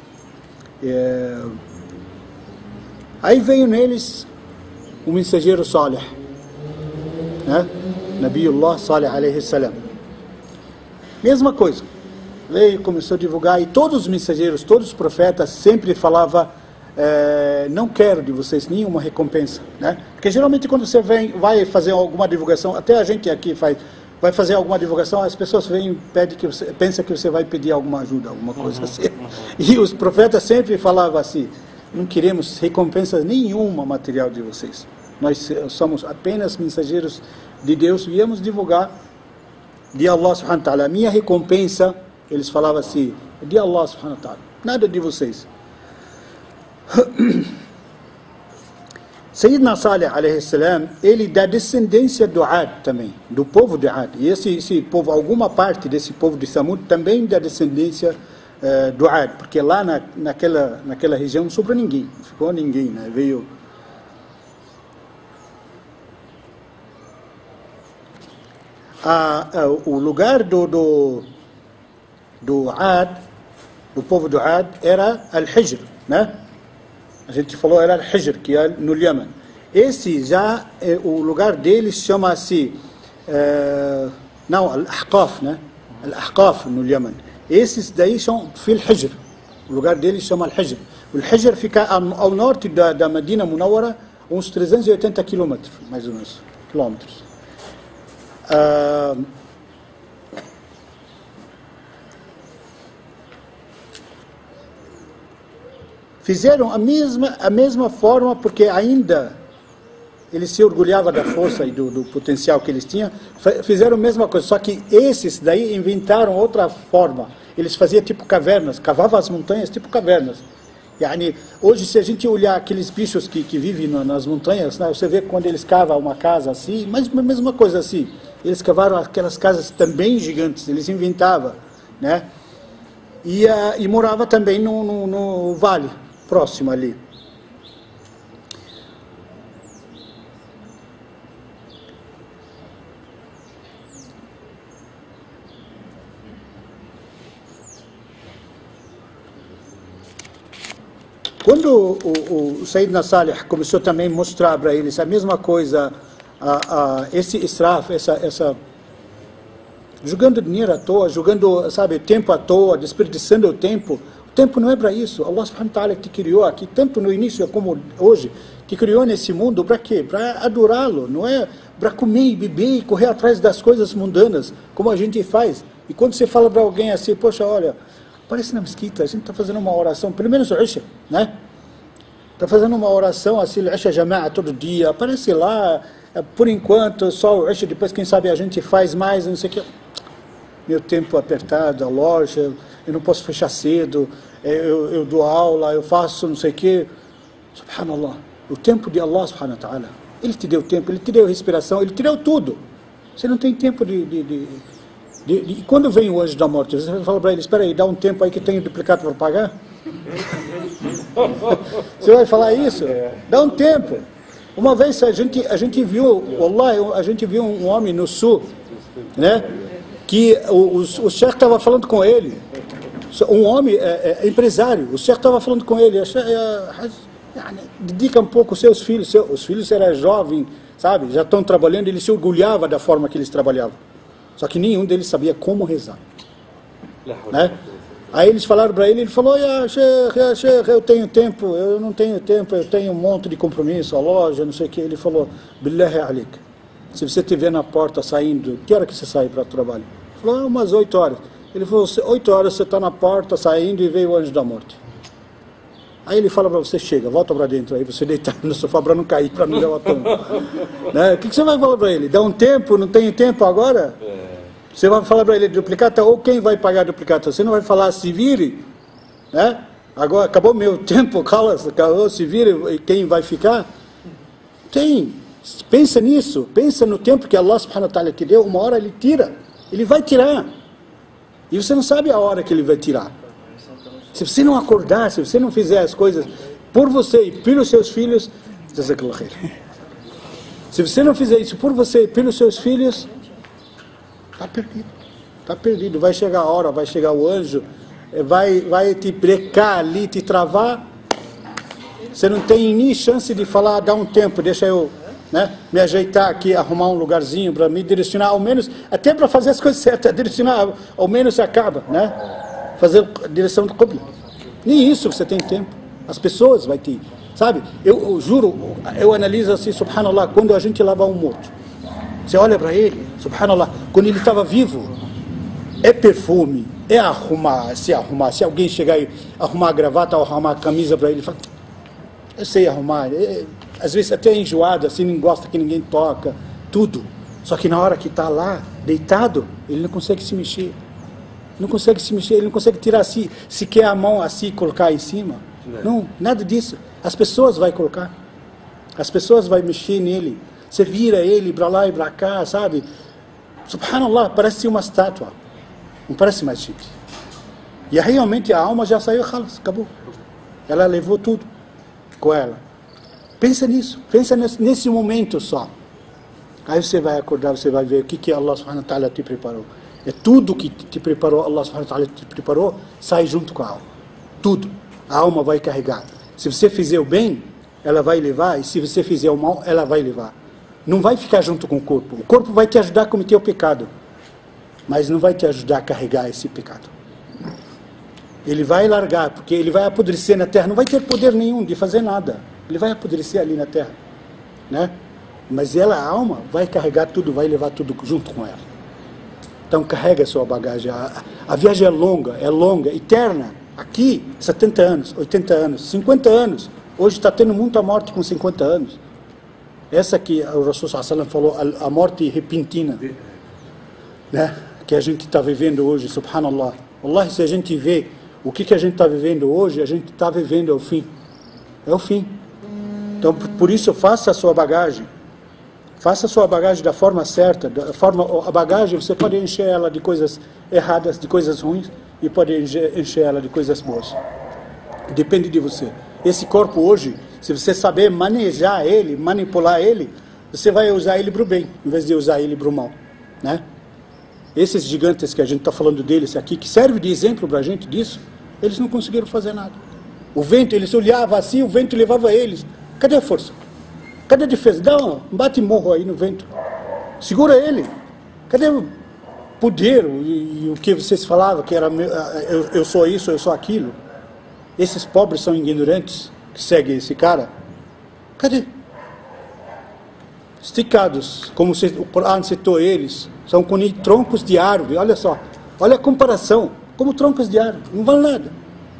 [SPEAKER 2] Aí veio neles o mensageiro Salih, né? Nabiullah Salih alayhi salam. Mesma coisa, veio, começou a divulgar, e todos os mensageiros, todos os profetas sempre falavam: não quero de vocês nenhuma recompensa, né? Porque geralmente quando você vai fazer alguma divulgação, até a gente aqui vai fazer alguma divulgação, as pessoas pensam que você vai pedir alguma ajuda, alguma coisa assim. E os profetas sempre falavam assim: não queremos recompensa nenhuma material de vocês. Nós somos apenas mensageiros de Deus, viemos divulgar de Allah subhanahu wa ta'ala. A minha recompensa, eles falavam assim, de Allah subhanahu wa ta'ala, nada de vocês. Sayyidina Salih alayhi salam, ele da descendência do Ad também, do povo de Ad. E esse povo, alguma parte desse povo de Samud também da descendência do Ad, porque lá naquela região não sobrou ninguém, não ficou ninguém, né? Veio o lugar do Ad, do povo do Ad, era Al-Hijr, né? A gente falou, era Al-Hijr, que é no Iêmen. Esse já, o lugar deles chama-se, não, Al-Ahqaf, né? Al-Ahqaf no Iêmen. Esses daí são Fil Hijr. O lugar deles chama Al-Hijr. O Hijr fica ao norte da Medina Munawwara, uns 380 quilômetros, mais ou menos, quilômetros. Fizeram a mesma forma, porque ainda eles se orgulhavam da força e do potencial que eles tinham. Fizeram a mesma coisa, só que esses daí inventaram outra forma. Eles faziam tipo cavernas, cavavam as montanhas tipo cavernas. Yani, hoje, se a gente olhar aqueles bichos que vivem nas montanhas, né, você vê quando eles cavam uma casa assim, mas a mesma coisa assim. Eles cavaram aquelas casas também gigantes, eles inventavam, né? E morava também no vale, próximo ali. Quando o Sayyidina Salih começou também a mostrar para eles a mesma coisa, esse israf, essa jogando dinheiro à toa, jogando, sabe, tempo à toa, desperdiçando o tempo Tempo não é para isso. Allah subhanahu wa ta'ala te criou aqui, tempo no início, como hoje, te criou nesse mundo para quê? Para adorá-lo, não é para comer e beber e correr atrás das coisas mundanas, como a gente faz. E quando você fala para alguém assim, poxa, olha, aparece na mesquita, a gente está fazendo uma oração, pelo menos o Isha, né? Está fazendo uma oração assim, o Isha Jama'a todo dia, aparece lá, por enquanto, só o Isha, depois quem sabe a gente faz mais, não sei o que. Meu tempo apertado, a loja, eu não posso fechar cedo, eu dou aula, eu faço não sei o que. Subhanallah, o tempo de Allah subhanahu wa ta'ala, Ele te deu tempo, Ele te deu respiração, Ele te deu tudo. Você não tem tempo e quando vem o anjo da morte, você fala para ele, espera aí, dá um tempo aí que tem duplicado para pagar? Você vai falar isso? Dá um tempo. Uma vez a gente viu, wallah, a gente viu um homem no sul, né? Que o chefe estava falando com ele, um homem empresário, o chefe estava falando com ele, dedica um pouco os seus filhos, os filhos eram jovens, sabe, já estão trabalhando, ele se orgulhava da forma que eles trabalhavam, só que nenhum deles sabia como rezar, né? Aí eles falaram para ele, ele falou, Sheikh, eu tenho tempo, eu não tenho tempo, eu tenho um monte de compromisso, a loja, não sei o que. Ele falou, Billahi alik, se você estiver na porta saindo, que hora que você sai para o trabalho? Ele falou, umas 8 horas. Ele falou, 8 horas você está na porta saindo e veio o anjo da morte. Aí ele fala para você, chega, volta para dentro, aí você deitar no sofá para não cair, para não levar tombo. Né? O que você vai falar para ele? Dá um tempo, não tem tempo agora? Você vai falar para ele duplicata, ou quem vai pagar a duplicata? Você não vai falar se vire, né? Agora acabou meu tempo, acabou, se vire, e quem vai ficar? Tem. Pensa nisso, pensa no tempo que Allah subhanahu wa ta'ala te deu, uma hora Ele tira, Ele vai tirar. E você não sabe a hora que Ele vai tirar. Se você não acordar, se você não fizer as coisas por você e pelos seus filhos, jazakallah khair. Se você não fizer isso por você e pelos seus filhos, está perdido. Está perdido. Vai chegar a hora, vai chegar o anjo, vai te brecar ali, te travar. Você não tem nem chance de falar, dá um tempo, deixa eu, né, me ajeitar aqui, arrumar um lugarzinho para me direcionar, ao menos, até para fazer as coisas certas, direcionar, ao menos acaba, né? Fazer a direção do Qibla. Nem isso você tem tempo. As pessoas vai ter, sabe? Eu juro, eu analiso assim, subhanallah, quando a gente lava um morto. Você olha para ele, subhanallah, quando ele estava vivo, é perfume, é arrumar, se alguém chegar e arrumar a gravata ou arrumar a camisa para ele, fala, eu sei arrumar, às vezes até enjoado, assim, não gosta que ninguém toca, tudo. Só que na hora que está lá, deitado, ele não consegue se mexer. Não consegue se mexer, ele não consegue tirar assim, se quer a mão assim e colocar em cima. Não, nada disso. As pessoas vão colocar. As pessoas vão mexer nele. Você vira ele para lá e para cá, sabe? Subhanallah, parece uma estátua. Não parece mais chique. E realmente a alma já saiu, acabou. Ela levou tudo com ela. Pensa nisso, pensa nesse momento só. Aí você vai acordar, você vai ver o que Allah subhanahu wa ta'ala te preparou. É tudo que te preparou, Allah subhanahu wa ta'ala te preparou, sai junto com a alma. Tudo. A alma vai carregar. Se você fizer o bem, ela vai levar, e se você fizer o mal, ela vai levar. Não vai ficar junto com o corpo. O corpo vai te ajudar a cometer o pecado, mas não vai te ajudar a carregar esse pecado. Ele vai largar, porque ele vai apodrecer na terra, não vai ter poder nenhum de fazer nada. Ele vai apodrecer ali na terra, né? Mas ela, a alma, vai carregar tudo, vai levar tudo junto com ela. Então carrega a sua bagagem. A viagem é longa, eterna. Aqui, 70 anos, 80 anos, 50 anos. Hoje está tendo muita morte com 50 anos. Essa que o Rasul sallallahu alaihi wasallam falou, a morte repentina, né? Que a gente está vivendo hoje, subhanallah. Wallahi, se a gente vê o que a gente está vivendo hoje, a gente está vivendo o fim. É o fim. Então, por isso, faça a sua bagagem. Faça a sua bagagem da forma certa. A bagagem, você pode encher ela de coisas erradas, de coisas ruins, e pode encher ela de coisas boas. Depende de você. Esse corpo hoje, se você saber manejar ele, manipular ele, você vai usar ele para o bem, em vez de usar ele para o mal, né? Esses gigantes que a gente está falando deles aqui, que serve de exemplo para a gente disso, eles não conseguiram fazer nada. O vento, eles olhavam assim, o vento levava eles. Cadê a força? Cadê a defesa? Dá um bate morro aí no vento. Segura ele. Cadê o poder e o que vocês falavam, que era eu sou isso, eu sou aquilo? esses pobres são ignorantes que seguem esse cara? Cadê? Esticados, como o Corão citou eles, são como troncos de árvore. Olha só, olha a comparação, como troncos de árvore, não valem nada.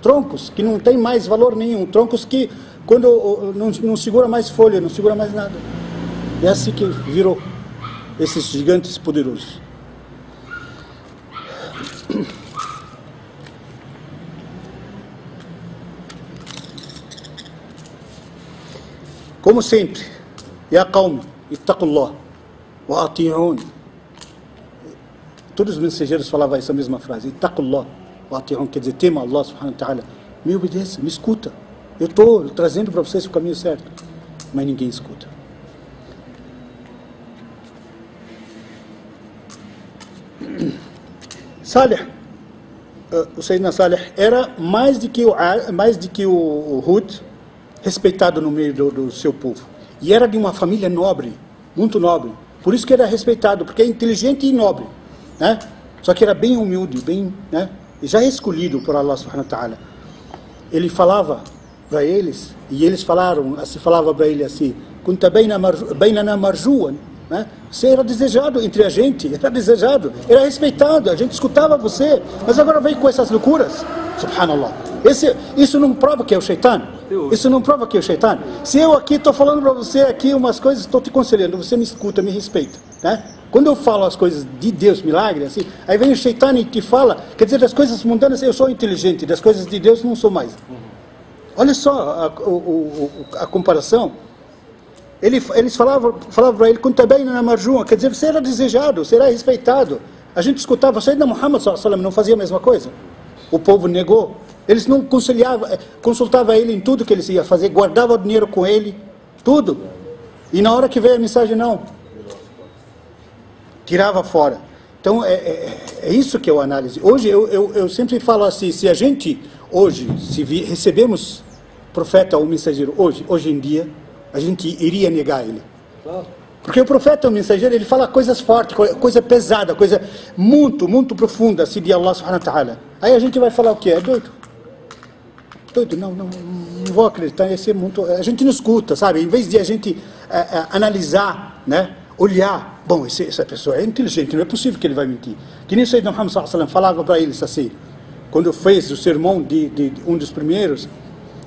[SPEAKER 2] Troncos que não tem mais valor nenhum, troncos que quando não segura mais folha, não segura mais nada. É assim que virou esses gigantes poderosos. Como sempre, Ya Qawmi, ittaqullah, wa ati'un. Todos os mensageiros falavam essa mesma frase, ittaqullah, wa ati'un, quer dizer, tema Allah subhanahu wa ta'ala, me obedeça, me escuta. Eu estou trazendo para vocês o caminho certo, mas ninguém escuta. Salih, o Sayyidina Salih era mais do que o Hud, respeitado no meio do seu povo. E era de uma família nobre, muito nobre. Por isso que era respeitado, porque é inteligente e nobre, né? Só que era bem humilde, bem, né? E já escolhido por Allah subhanahu wa ta'ala. Ele falava para eles, e eles falava para ele assim, kunta bainana marjuan, né? Você era desejado entre a gente, era desejado, era respeitado, a gente escutava você, mas agora vem com essas loucuras, subhanallah. Isso não prova que é o Shaitan? Isso não prova que é o Shaitan? Se eu aqui estou falando para você aqui umas coisas, estou te aconselhando, você me escuta, me respeita, né? Quando eu falo as coisas de Deus, milagre, assim, aí vem o Shaitan e te fala, quer dizer, das coisas mundanas eu sou inteligente, das coisas de Deus não sou mais. Olha só a comparação. Eles falavam para ele, quer dizer, você era desejado, você era respeitado. A gente escutava, Sayyidina Muhammad sallallahu não fazia a mesma coisa. O povo negou. Eles não consultavam ele em tudo que ele ia fazer, guardava o dinheiro com ele, tudo. E na hora que veio a mensagem, não. Tirava fora. Então, é isso que é a análise. Hoje, eu sempre falo assim, se a gente, hoje, recebemos profeta ou mensageiro, hoje em dia, a gente iria negar ele. Porque o profeta ou mensageiro, ele fala coisas fortes, coisa pesada, coisa muito, muito profunda, assim, de Allah subhanahu wa ta'ala. Aí a gente vai falar o quê? É doido? Doido, não vou acreditar, ia ser muito... A gente não escuta, sabe? Em vez de a gente analisar, né? Olhar, bom, essa pessoa é inteligente, não é possível que ele vai mentir. Que nem o Sayyidina Muhammad sallallahu falava para eles assim, quando fez o sermão de um dos primeiros,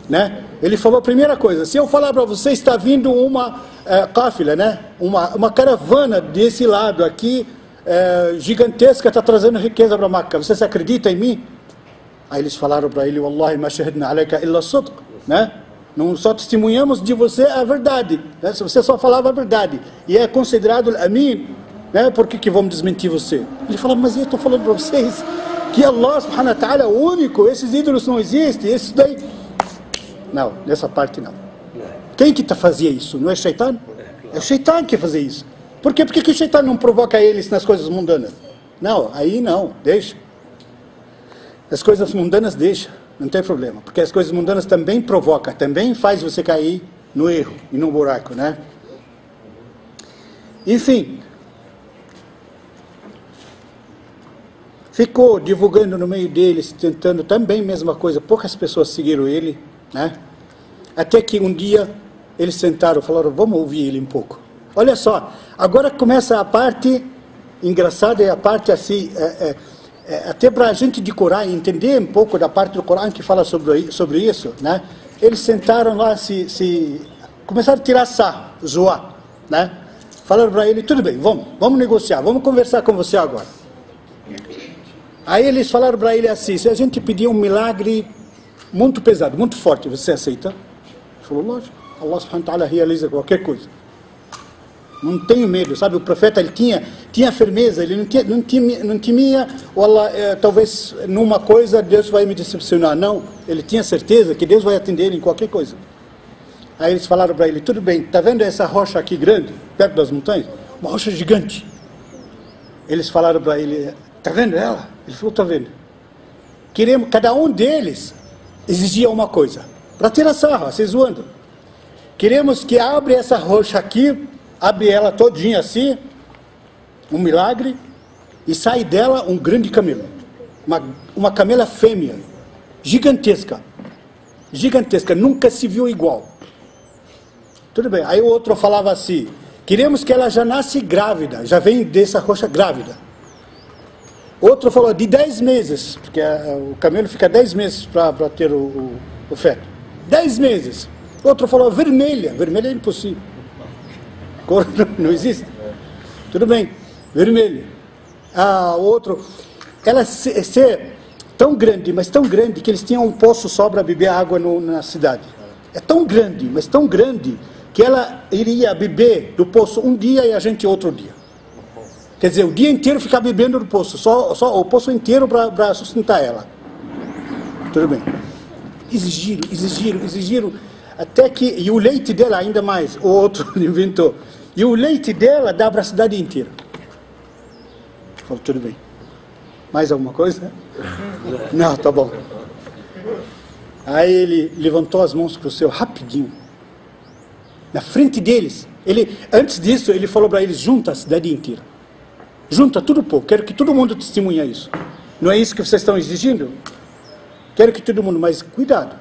[SPEAKER 2] né? Ele falou a primeira coisa, se eu falar para você, está vindo uma cáfila, né? Uma caravana desse lado aqui, gigantesca, está trazendo riqueza para Meca, você se acredita em mim? Aí eles falaram para ele, Wallahi ma shahidna alayka illa sidq, né? Não só testemunhamos de você a verdade, né? Se você só falava a verdade e é considerado amin, né? Por que vamos desmentir você? Ele falou, mas eu estou falando para vocês que Allah subhanahu wa ta'ala é o único, esses ídolos não existem, esses daí... Não, nessa parte não. Quem que fazia isso? Não é Shaitan? É o Shaitan que fazia isso. Por quê? Por que o Shaitan não provoca eles nas coisas mundanas? Não, aí não, deixa. As coisas mundanas deixa, não tem problema. Porque as coisas mundanas também provocam, também faz você cair no erro e no buraco, né? Enfim. Ficou divulgando no meio deles, tentando também a mesma coisa. Poucas pessoas seguiram ele, né? Até que um dia eles sentaram e falaram, vamos ouvir ele um pouco. Olha só, agora começa a parte engraçada e a parte assim, até para a gente decorar e entender um pouco da parte do Corão que fala sobre isso, né? Eles sentaram lá, começaram a tirar sarro, zoar, né? Falaram para ele, tudo bem, vamos negociar, vamos conversar com você agora. Aí eles falaram para ele assim, se a gente pedir um milagre muito pesado, muito forte, você aceita? Ele falou, lógico, Allah subhanahu wa ta'ala realiza qualquer coisa. Não tenho medo, sabe? O profeta, ele tinha firmeza, ele não temia, Allah, talvez numa coisa Deus vai me decepcionar. Não, ele tinha certeza que Deus vai atender ele em qualquer coisa. Aí eles falaram para ele, tudo bem, tá vendo essa rocha aqui grande, perto das montanhas? Uma rocha gigante. Eles falaram para ele, tá vendo ela? Ele falou, tá vendo. Cada um deles exigia uma coisa, para tirar sarro, assim zoando. Queremos que abra essa rocha aqui, abre ela todinha assim, um milagre, e sai dela um grande camelo, uma camela fêmea, gigantesca, gigantesca, nunca se viu igual. Tudo bem, aí o outro falava assim, queremos que ela já nasce grávida, já vem dessa rocha grávida. Outro falou de 10 meses, porque o camelo fica 10 meses para ter o feto. 10 meses. Outro falou vermelha, vermelha é impossível. Cor não existe. Tudo bem, vermelha. Outro, ela ser tão grande, mas tão grande, que eles tinham um poço só para beber água na cidade. É tão grande, mas tão grande, que ela iria beber do poço um dia e a gente outro dia. Quer dizer, o dia inteiro ficar bebendo do poço, só o poço inteiro para sustentar ela. Tudo bem. Exigiram, até que, e o leite dela ainda mais, o outro inventou, e o leite dela dá para a cidade inteira. Falou, tudo bem. Mais alguma coisa? Não, tá bom. Aí ele levantou as mãos para o céu rapidinho. Na frente deles. Antes disso, ele falou para eles, junta a cidade inteira. Junta todo o povo. Quero que todo mundo testemunhe isso. Não é isso que vocês estão exigindo? Quero que todo mundo, mas cuidado.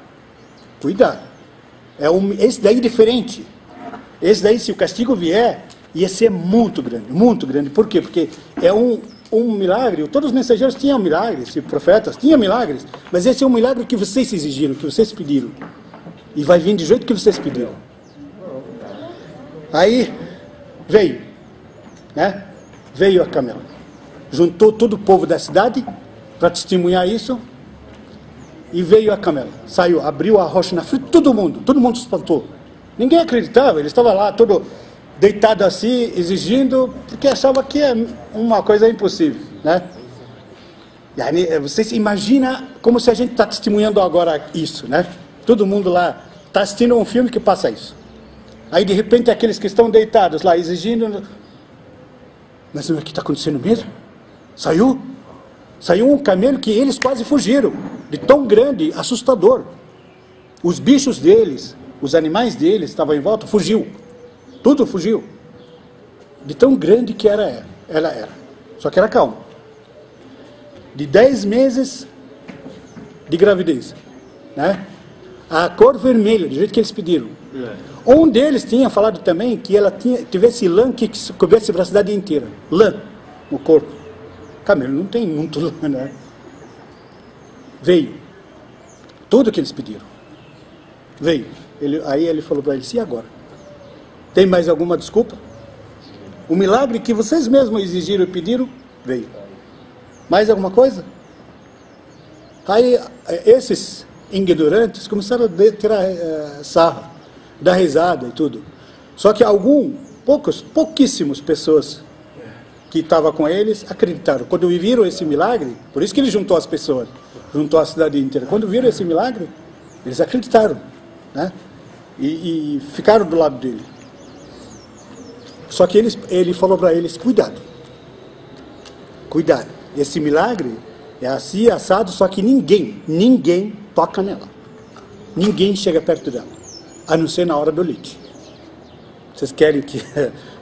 [SPEAKER 2] Cuidado. Esse daí é diferente. Esse daí, se o castigo vier, ia ser muito grande. Muito grande. Por quê? Porque é um milagre. Todos os mensageiros tinham milagres, e profetas tinham milagres. Mas esse é um milagre que vocês exigiram, que vocês pediram. E vai vir do jeito que vocês pediram. Aí veio, né? Veio a camela. Juntou todo o povo da cidade para testemunhar isso. E veio a camela. Saiu, abriu a rocha na frente, todo mundo se espantou. Ninguém acreditava, ele estava lá todo deitado assim, exigindo, porque achava que é uma coisa impossível, né? E aí, vocês imaginam como se a gente está testemunhando agora isso, né? Todo mundo lá está assistindo um filme que passa isso. Aí de repente aqueles que estão deitados lá exigindo, mas o que está acontecendo mesmo? Saiu um camelo que eles quase fugiram, de tão grande, assustador. Os bichos deles, os animais deles estavam em volta, fugiu. Tudo fugiu. De tão grande que ela era. Só que era calma. De 10 meses de gravidez, né? A cor vermelha, do jeito que eles pediram. Um deles tinha falado também que ela tivesse lã que cobrisse a cidade inteira. Lã no corpo. Camelo não tem muito lã, né? Veio. Tudo que eles pediram. Veio. Aí ele falou para eles, e agora? Tem mais alguma desculpa? O milagre que vocês mesmos exigiram e pediram, veio. Mais alguma coisa? Aí esses ignorantes começaram a tirar sarro, dar risada e tudo. Só que pouquíssimas pessoas que estavam com eles acreditaram. Quando viram esse milagre, por isso que ele juntou as pessoas, juntou a cidade inteira. Quando viram esse milagre, eles acreditaram, né? E ficaram do lado dele. Só que ele falou para eles, cuidado. Cuidado. Esse milagre é assim, assado, só que ninguém toca nela. Ninguém chega perto dela, a não ser na hora do leite. Vocês querem que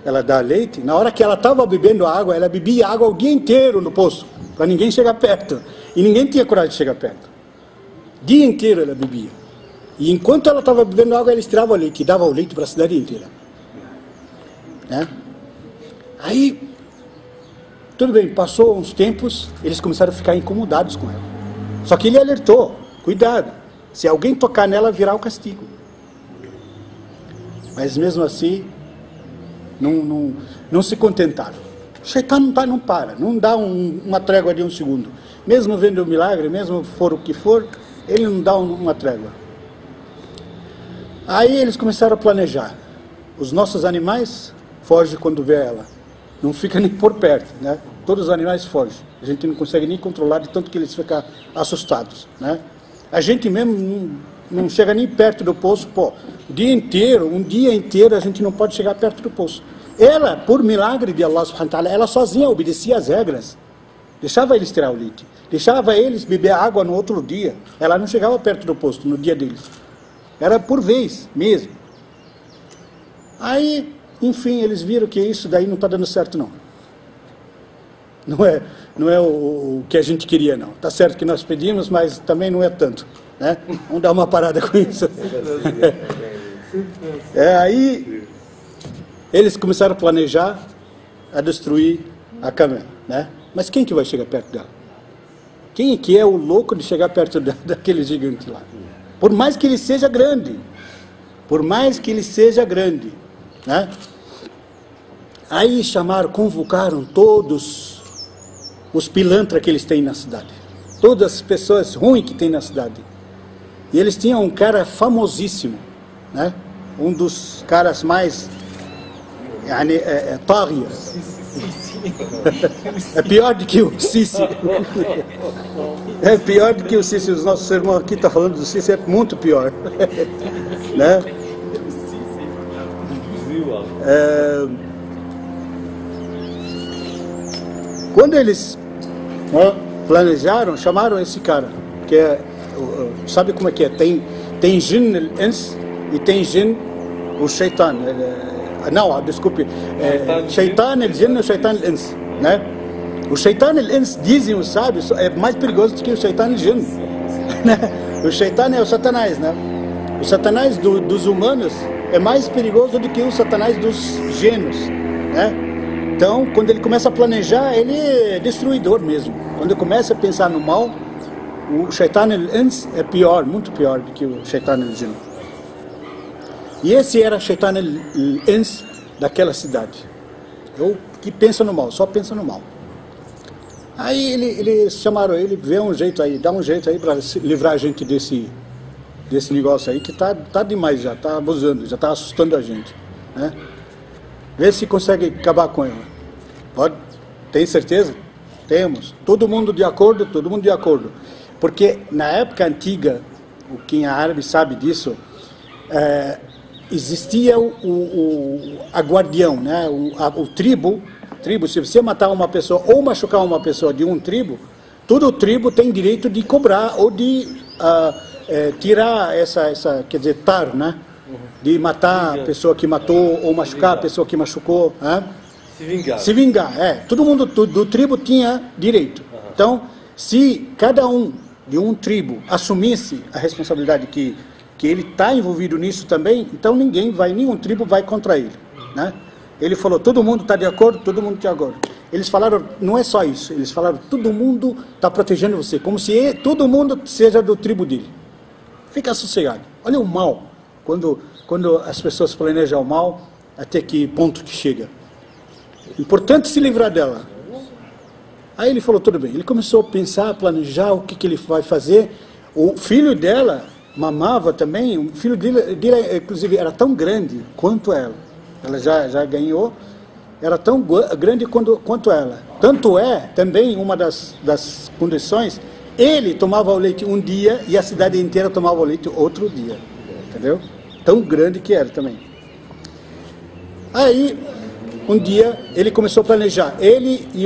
[SPEAKER 2] ela dá leite? Na hora que ela estava bebendo água, ela bebia água o dia inteiro no poço, para ninguém chegar perto. E ninguém tinha coragem de chegar perto. O dia inteiro ela bebia. E enquanto ela estava bebendo água, ela estirava o leite, e dava o leite para a cidade inteira. Né? Aí, tudo bem, passou uns tempos, eles começaram a ficar incomodados com ela. Só que ele alertou, cuidado, se alguém tocar nela, virá o castigo. Mas mesmo assim, não se contentaram. O Shaitan não para, não dá uma trégua de um segundo. Mesmo vendo o milagre, mesmo for o que for, ele não dá uma trégua. Aí eles começaram a planejar. Os nossos animais fogem quando vê ela. Não fica nem por perto, né? Todos os animais fogem. A gente não consegue nem controlar de tanto que eles ficam assustados, né? A gente mesmo não chega nem perto do poço. Pô, um dia inteiro a gente não pode chegar perto do poço. Ela, por milagre de Allah subhanahu wa ta'ala, ela sozinha obedecia às regras. Deixava eles tirar o leite. Deixava eles beber água no outro dia. Ela não chegava perto do poço no dia deles. Era por vez mesmo. Aí, enfim, eles viram que isso daí não está dando certo, não. Não é o que a gente queria, não. Está certo que nós pedimos, mas também não é tanto. né? Vamos dar uma parada com isso. Aí eles começaram a planejar a destruir a Camela, né? Mas quem que vai chegar perto dela? Quem que é o louco de chegar perto daquele gigante lá? Por mais que ele seja grande, por mais que ele seja grande, né? Aí chamaram, convocaram todos os pilantras que eles têm na cidade, todas as pessoas ruins que tem na cidade. E eles tinham um cara famosíssimo, né? Um dos caras mais tária. É pior do que o Sisi. É pior do que o Sisi. Os nossos irmãos aqui estão falando do Sisi, é muito pior. Né? Quando eles planejaram, chamaram esse cara, que é, sabe como é que é? Tem Jinn al-Ins e tem Jinn o Shaitan. Não, desculpe, Shaitan al-Jinn e o Shaitan al-Ins, né? O Shaitan al-Ins, dizem os sábios, é mais perigoso do que o Shaitan al-Jinn. O Shaitan é o Satanás, né? O Satanás dos humanos é mais perigoso do que o Satanás dos gênios, né? Então, quando ele começa a planejar, ele é destruidor mesmo. Quando ele começa a pensar no mal, o Shaitan al-Ins é pior, muito pior do que o Shaitan al-Jinn. E esse era Shaitan al-Ins daquela cidade. Que pensa no mal, só pensa no mal. Aí eles chamaram ele, vê um jeito aí, dá um jeito aí para livrar a gente desse negócio aí, que tá demais já, tá abusando, já tá assustando a gente, né? Vê se consegue acabar com ela. Pode? Tem certeza? Temos. Todo mundo de acordo? Todo mundo de acordo. Porque na época antiga, quem é árabe sabe disso, existia a guardião, né? O tribo, se você matar uma pessoa ou machucar uma pessoa de um tribo, todo tribo tem direito de cobrar ou de tirar essa, quer dizer, né? De matar a pessoa que matou ou machucar a pessoa que machucou. Se vingar. Todo mundo do tribo tinha direito. Então, se cada um de um tribo assumisse a responsabilidade que ele está envolvido nisso também, então nenhum tribo vai contra ele, né? Ele falou, todo mundo está de acordo, todo mundo está de acordo. Eles falaram, não é só isso, eles falaram, todo mundo está protegendo você, como se todo mundo seja do tribo dele. Fica sossegado. Olha o mal, quando as pessoas planejam o mal, até que ponto que chega. Importante se livrar dela. Aí ele falou, tudo bem. Ele começou a pensar, a planejar o que ele vai fazer. O filho dela mamava também. O filho dele inclusive, era tão grande quanto ela. Ela já ganhou. Era tão grande quanto ela. Tanto é, também, uma das condições, ele tomava o leite um dia e a cidade inteira tomava o leite outro dia. Entendeu? Tão grande que era também. Aí, um dia, ele começou a planejar. Ele e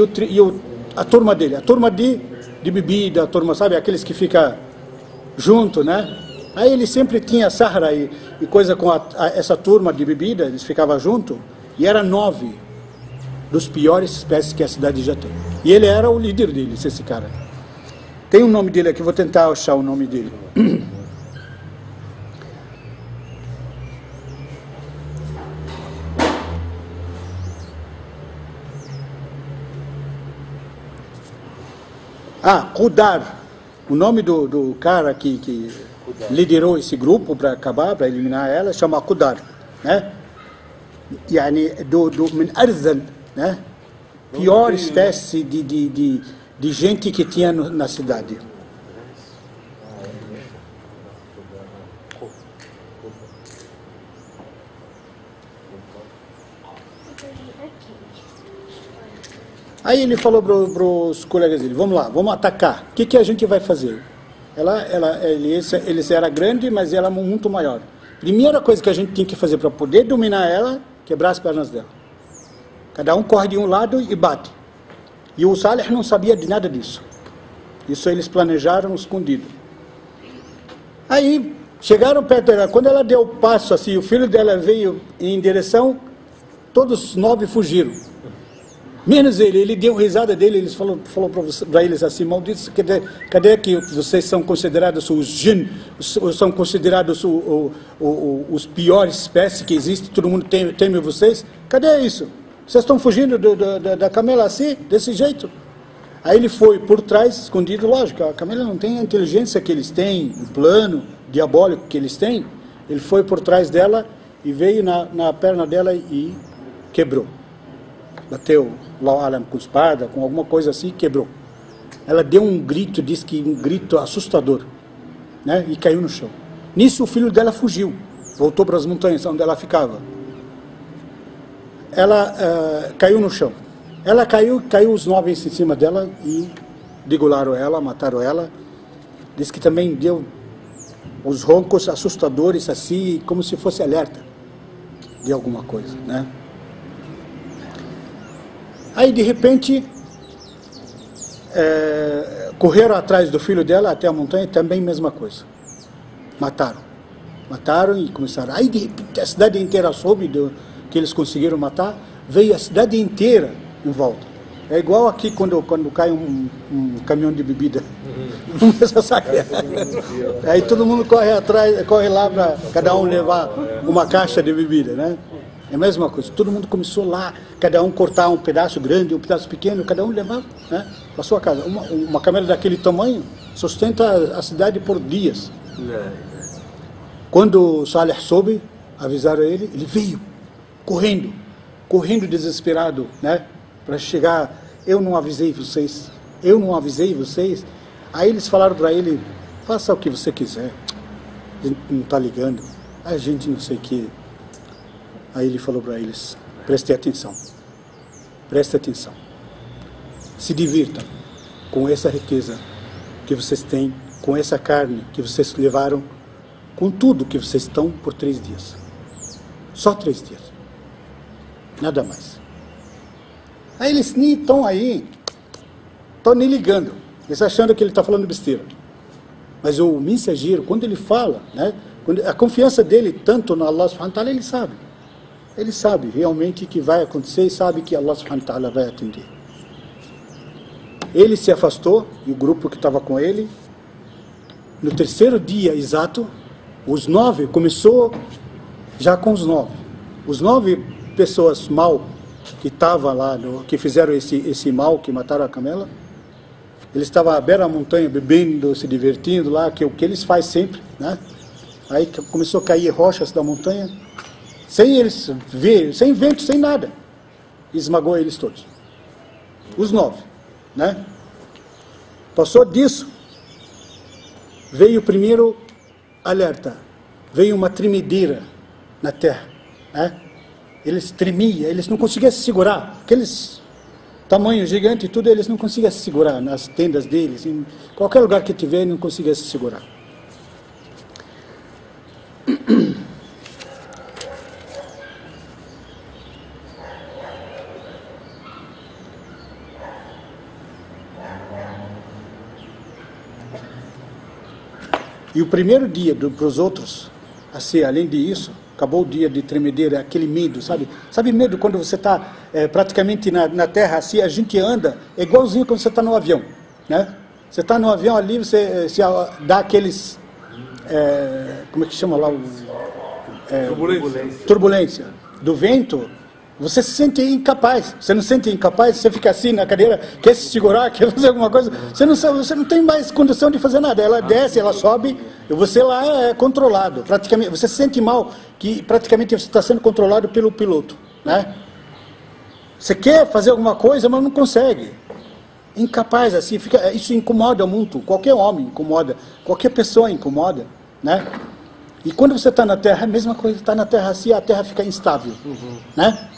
[SPEAKER 2] a turma dele. A turma de bebida, a turma, sabe? Aqueles que ficam junto, né? Aí ele sempre tinha Sahara e coisa com essa turma de bebida, eles ficavam junto. E era 9 dos piores espécies que a cidade já tem. E ele era o líder deles, esse cara. Tem um nome dele aqui, vou tentar achar o nome dele. Qudar, o nome do cara que liderou esse grupo para acabar, para eliminar ela, chama Qudar, né? Yani, min arzal, né? Pior espécie de gente que tinha na cidade. Aí ele falou para os colegas dele, vamos lá, vamos atacar. O que a gente vai fazer? Eles eram grandes, mas ela muito maior. Primeira coisa que a gente tinha que fazer para poder dominar ela, quebrar as pernas dela. Cada um corre de um lado e bate. E o Salih não sabia de nada disso. Isso eles planejaram escondido. Aí chegaram perto dela. Quando ela deu o passo assim, o filho dela veio em direção, todos os 9 fugiram. Menos ele deu risada dele, ele falou para eles assim, malditos, cadê que vocês são considerados os jinn, são considerados os piores espécies que existem, todo mundo teme vocês? Cadê isso? Vocês estão fugindo da camela assim, desse jeito? Aí ele foi por trás, escondido, lógico, a camela não tem a inteligência que eles têm, o plano diabólico que eles têm, ele foi por trás dela e veio na perna dela e quebrou. Bateu Allahu Alam com espada, com alguma coisa assim, quebrou. Ela deu um grito, disse que um grito assustador, né? E caiu no chão. Nisso o filho dela fugiu, voltou para as montanhas onde ela ficava. Ela caiu no chão. Ela caiu os 9 em cima dela e degolaram ela, mataram ela. Diz que também deu os roncos assustadores assim, como se fosse alerta de alguma coisa, né? Aí de repente correram atrás do filho dela até a montanha, também mesma coisa. Mataram e começaram. Aí de repente a cidade inteira soube que eles conseguiram matar, veio a cidade inteira em volta. É igual aqui quando cai um caminhão de bebida. Aí todo mundo corre atrás, corre lá para cada um levar uma caixa de bebida, né? É a mesma coisa, todo mundo começou lá, cada um cortar um pedaço grande, um pedaço pequeno, cada um levava, né, para sua casa. Uma camela daquele tamanho sustenta a cidade por dias. Quando Saleh soube, avisaram ele veio correndo desesperado, né, para chegar. Eu não avisei vocês. Aí eles falaram para ele, faça o que você quiser, a gente não está ligando, a gente não sei o que. Aí ele falou para eles, prestem atenção, se divirtam com essa riqueza que vocês têm, com essa carne que vocês levaram, com tudo que vocês estão por 3 dias. Só 3 dias, nada mais. Aí eles nem estão aí, estão nem ligando, eles achando que ele está falando besteira. Mas o mensageiro, quando ele fala, né, a confiança dele tanto no Allah subhanahu wa ta'ala, ele sabe. Ele sabe realmente que vai acontecer e sabe que Allah subhanahu wa ta'ala vai atender. Ele se afastou, e o grupo que estava com ele, no 3º dia exato, os 9, começou já com os 9. Os 9 pessoas mal que estavam lá, que fizeram esse mal, que mataram a camela, eles estavam à beira da montanha, bebendo, se divertindo lá, que é o que eles fazem sempre, né? Aí começou a cair rochas da montanha, sem eles verem, sem vento, sem nada. Esmagou eles todos. Os 9, né? Passou disso, veio o primeiro alerta, veio uma tremedeira na terra, né? Eles tremiam, eles não conseguiam se segurar, aqueles tamanho gigante e tudo, eles não conseguiam se segurar nas tendas deles, em qualquer lugar que tiver, não conseguiam se segurar. E o primeiro dia para os outros, assim, além disso, acabou o dia de tremedeira, aquele medo, sabe? Sabe medo quando você está praticamente na terra, assim, a gente anda, é igualzinho quando você está no avião, né? Você está no avião ali, você dá aqueles, como é que chama lá? Turbulência. Do vento, você se sente incapaz. Você não se sente incapaz, você fica assim na cadeira, quer se segurar, quer fazer alguma coisa, você não tem mais condição de fazer nada. Ela desce, ela sobe, e você lá é controlado. Praticamente, você se sente mal, que praticamente você está sendo controlado pelo piloto, né? Você quer fazer alguma coisa, mas não consegue. Incapaz, assim, isso incomoda muito. Qualquer homem incomoda, qualquer pessoa incomoda, né? E quando você está na terra, é a mesma coisa, está na terra assim, a terra fica instável, né?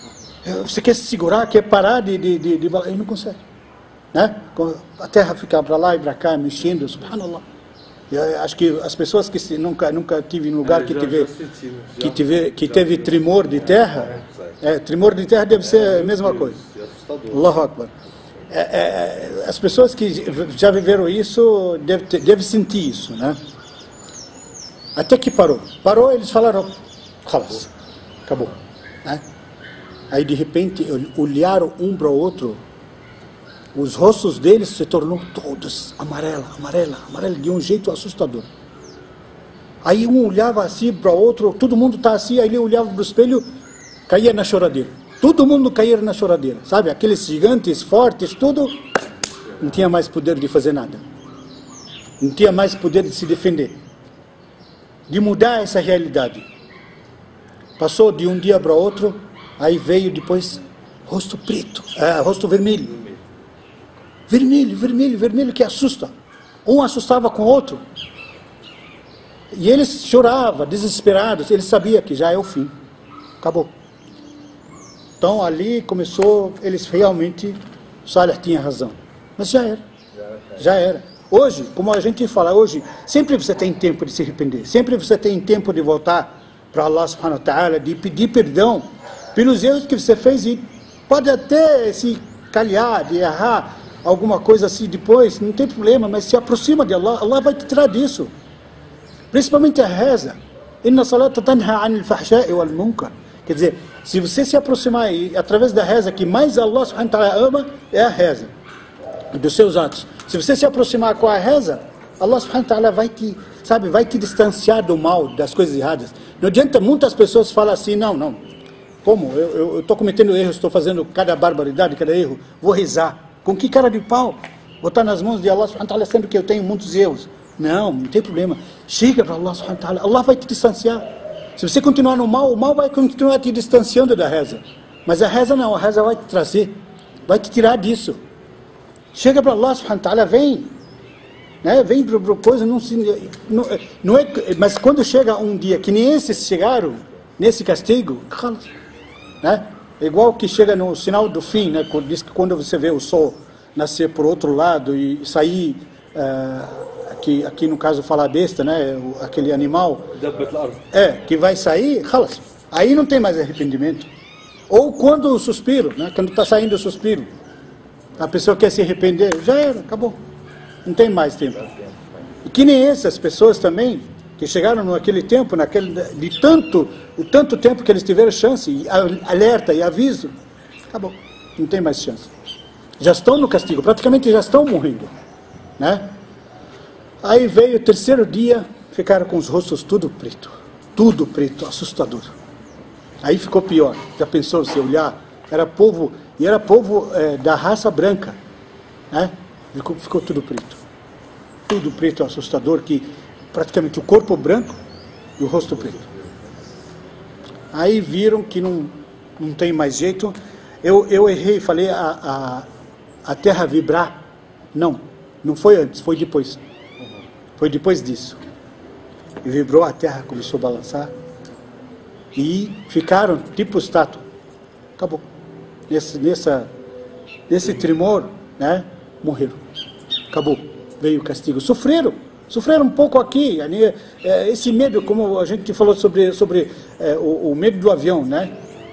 [SPEAKER 2] Você quer se segurar, quer parar e não consegue, né? A terra fica para lá e para cá, mexendo, subhanallah. Eu acho que as pessoas que nunca tive em lugar que teve tremor de terra, tremor de terra deve ser a mesma coisa. Allahu Akbar. As pessoas que já viveram isso devem sentir isso, né? Até que parou, eles falaram, khalas, acabou, né? Aí de repente olharam um para o outro, os rostos deles se tornou todos amarela, de um jeito assustador. Aí um olhava assim para o outro, todo mundo está assim, aí ele olhava para o espelho, caía na choradeira. Todo mundo caía na choradeira, sabe? Aqueles gigantes fortes, tudo, não tinha mais poder de fazer nada. Não tinha mais poder de se defender, de mudar essa realidade. Passou de um dia para outro, aí veio depois rosto preto, rosto vermelho. Vermelho que assusta. Um assustava com o outro. E eles choravam, desesperados. Eles sabiam que já é o fim. Acabou. Então ali começou, eles realmente, Salih tinha razão. Mas já era. Já era. Hoje, como a gente fala hoje, sempre você tem tempo de se arrepender. Sempre você tem tempo de voltar para Allah subhanahu wa ta'ala, de pedir perdão pelos erros que você fez. E pode até se calhar, de errar alguma coisa assim depois, não tem problema, mas se aproxima de Allah, Allah vai te tirar disso. Principalmente a reza. Inna salata tanha anil fahsha'i wal munkar. Quer dizer, se você se aproximar e através da reza, que mais Allah subhanahu wa ta'ala ama, é a reza dos seus atos. Se você se aproximar com a reza, Allah subhanahu wa ta'ala vai te, sabe, vai te distanciar do mal, das coisas erradas. Não adianta, muitas pessoas falam assim, não, como? Eu estou cometendo erros, estou fazendo cada barbaridade, cada erro, vou rezar. Com que cara de pau? Botar nas mãos de Allah subhanahu wa ta'ala, sendo que eu tenho muitos erros. Não tem problema. Chega para Allah subhanahu wa ta'ala, Allah vai te distanciar. Se você continuar no mal, o mal vai continuar te distanciando da reza. Mas a reza não, a reza vai te trazer, vai te tirar disso. Chega para Allah subhanahu wa ta'ala, vem. Né? Vem para coisa, não é, mas quando chega um dia que nem esses chegaram, nesse castigo, né? É igual que chega no sinal do fim, né? Diz que quando você vê o sol nascer por outro lado e sair, aqui no caso fala besta, né? Aquele animal, que vai sair, aí não tem mais arrependimento. Ou quando o suspiro, né? Quando está saindo o suspiro, a pessoa quer se arrepender, já era, acabou. Não tem mais tempo. E que nem essas pessoas também, que chegaram naquele tempo, o tanto tempo que eles tiveram chance, e alerta e aviso, acabou. Não tem mais chance. Já estão no castigo, praticamente já estão morrendo. Né? Aí veio o terceiro dia, ficaram com os rostos tudo preto, assustador. Aí ficou pior. Já pensou, se olhar, era povo da raça branca, né? Ficou tudo preto, assustador, que praticamente o corpo branco e o rosto preto. Aí viram que não tem mais jeito. Eu errei, falei a terra vibrar. Não foi antes, foi depois. Foi depois disso. E vibrou, a terra começou a balançar. E ficaram tipo estátua. Acabou. Nesse tremor, né? Morreram. Acabou. Veio o castigo. Sofreram um pouco aqui. Esse medo, como a gente falou sobre o medo do avião, né?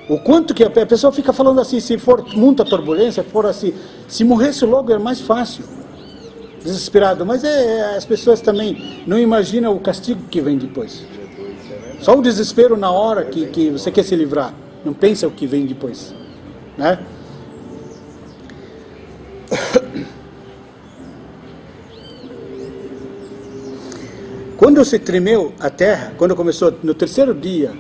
[SPEAKER 2] O quanto que a pessoa fica falando assim, se for muita turbulência, for assim, se morresse logo é mais fácil. Desesperado. Mas as pessoas também não imaginam o castigo que vem depois. Só o desespero na hora que você quer se livrar. Não pensa o que vem depois. Né? Quando se tremeu a terra, quando começou no terceiro dia,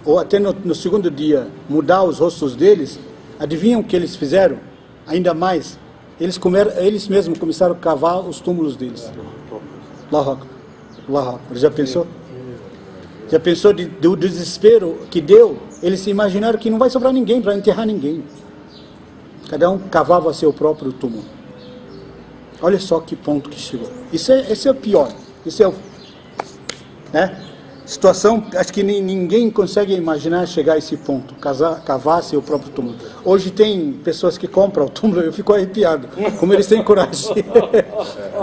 [SPEAKER 2] ou até no segundo dia, mudar os rostos deles, adivinham o que eles fizeram? Ainda mais, eles mesmos começaram a cavar os túmulos deles. Allahu Akbar. Allahu Akbar. Já pensou? Já pensou do desespero que deu? Eles se imaginaram que não vai sobrar ninguém para enterrar ninguém. Cada um cavava seu próprio túmulo. Olha só que ponto que chegou. Esse é o pior. Esse é o... Né? Situação, acho que ninguém consegue imaginar chegar a esse ponto, cavar seu próprio túmulo. Hoje tem pessoas que compram o túmulo, eu fico arrepiado, como eles têm coragem.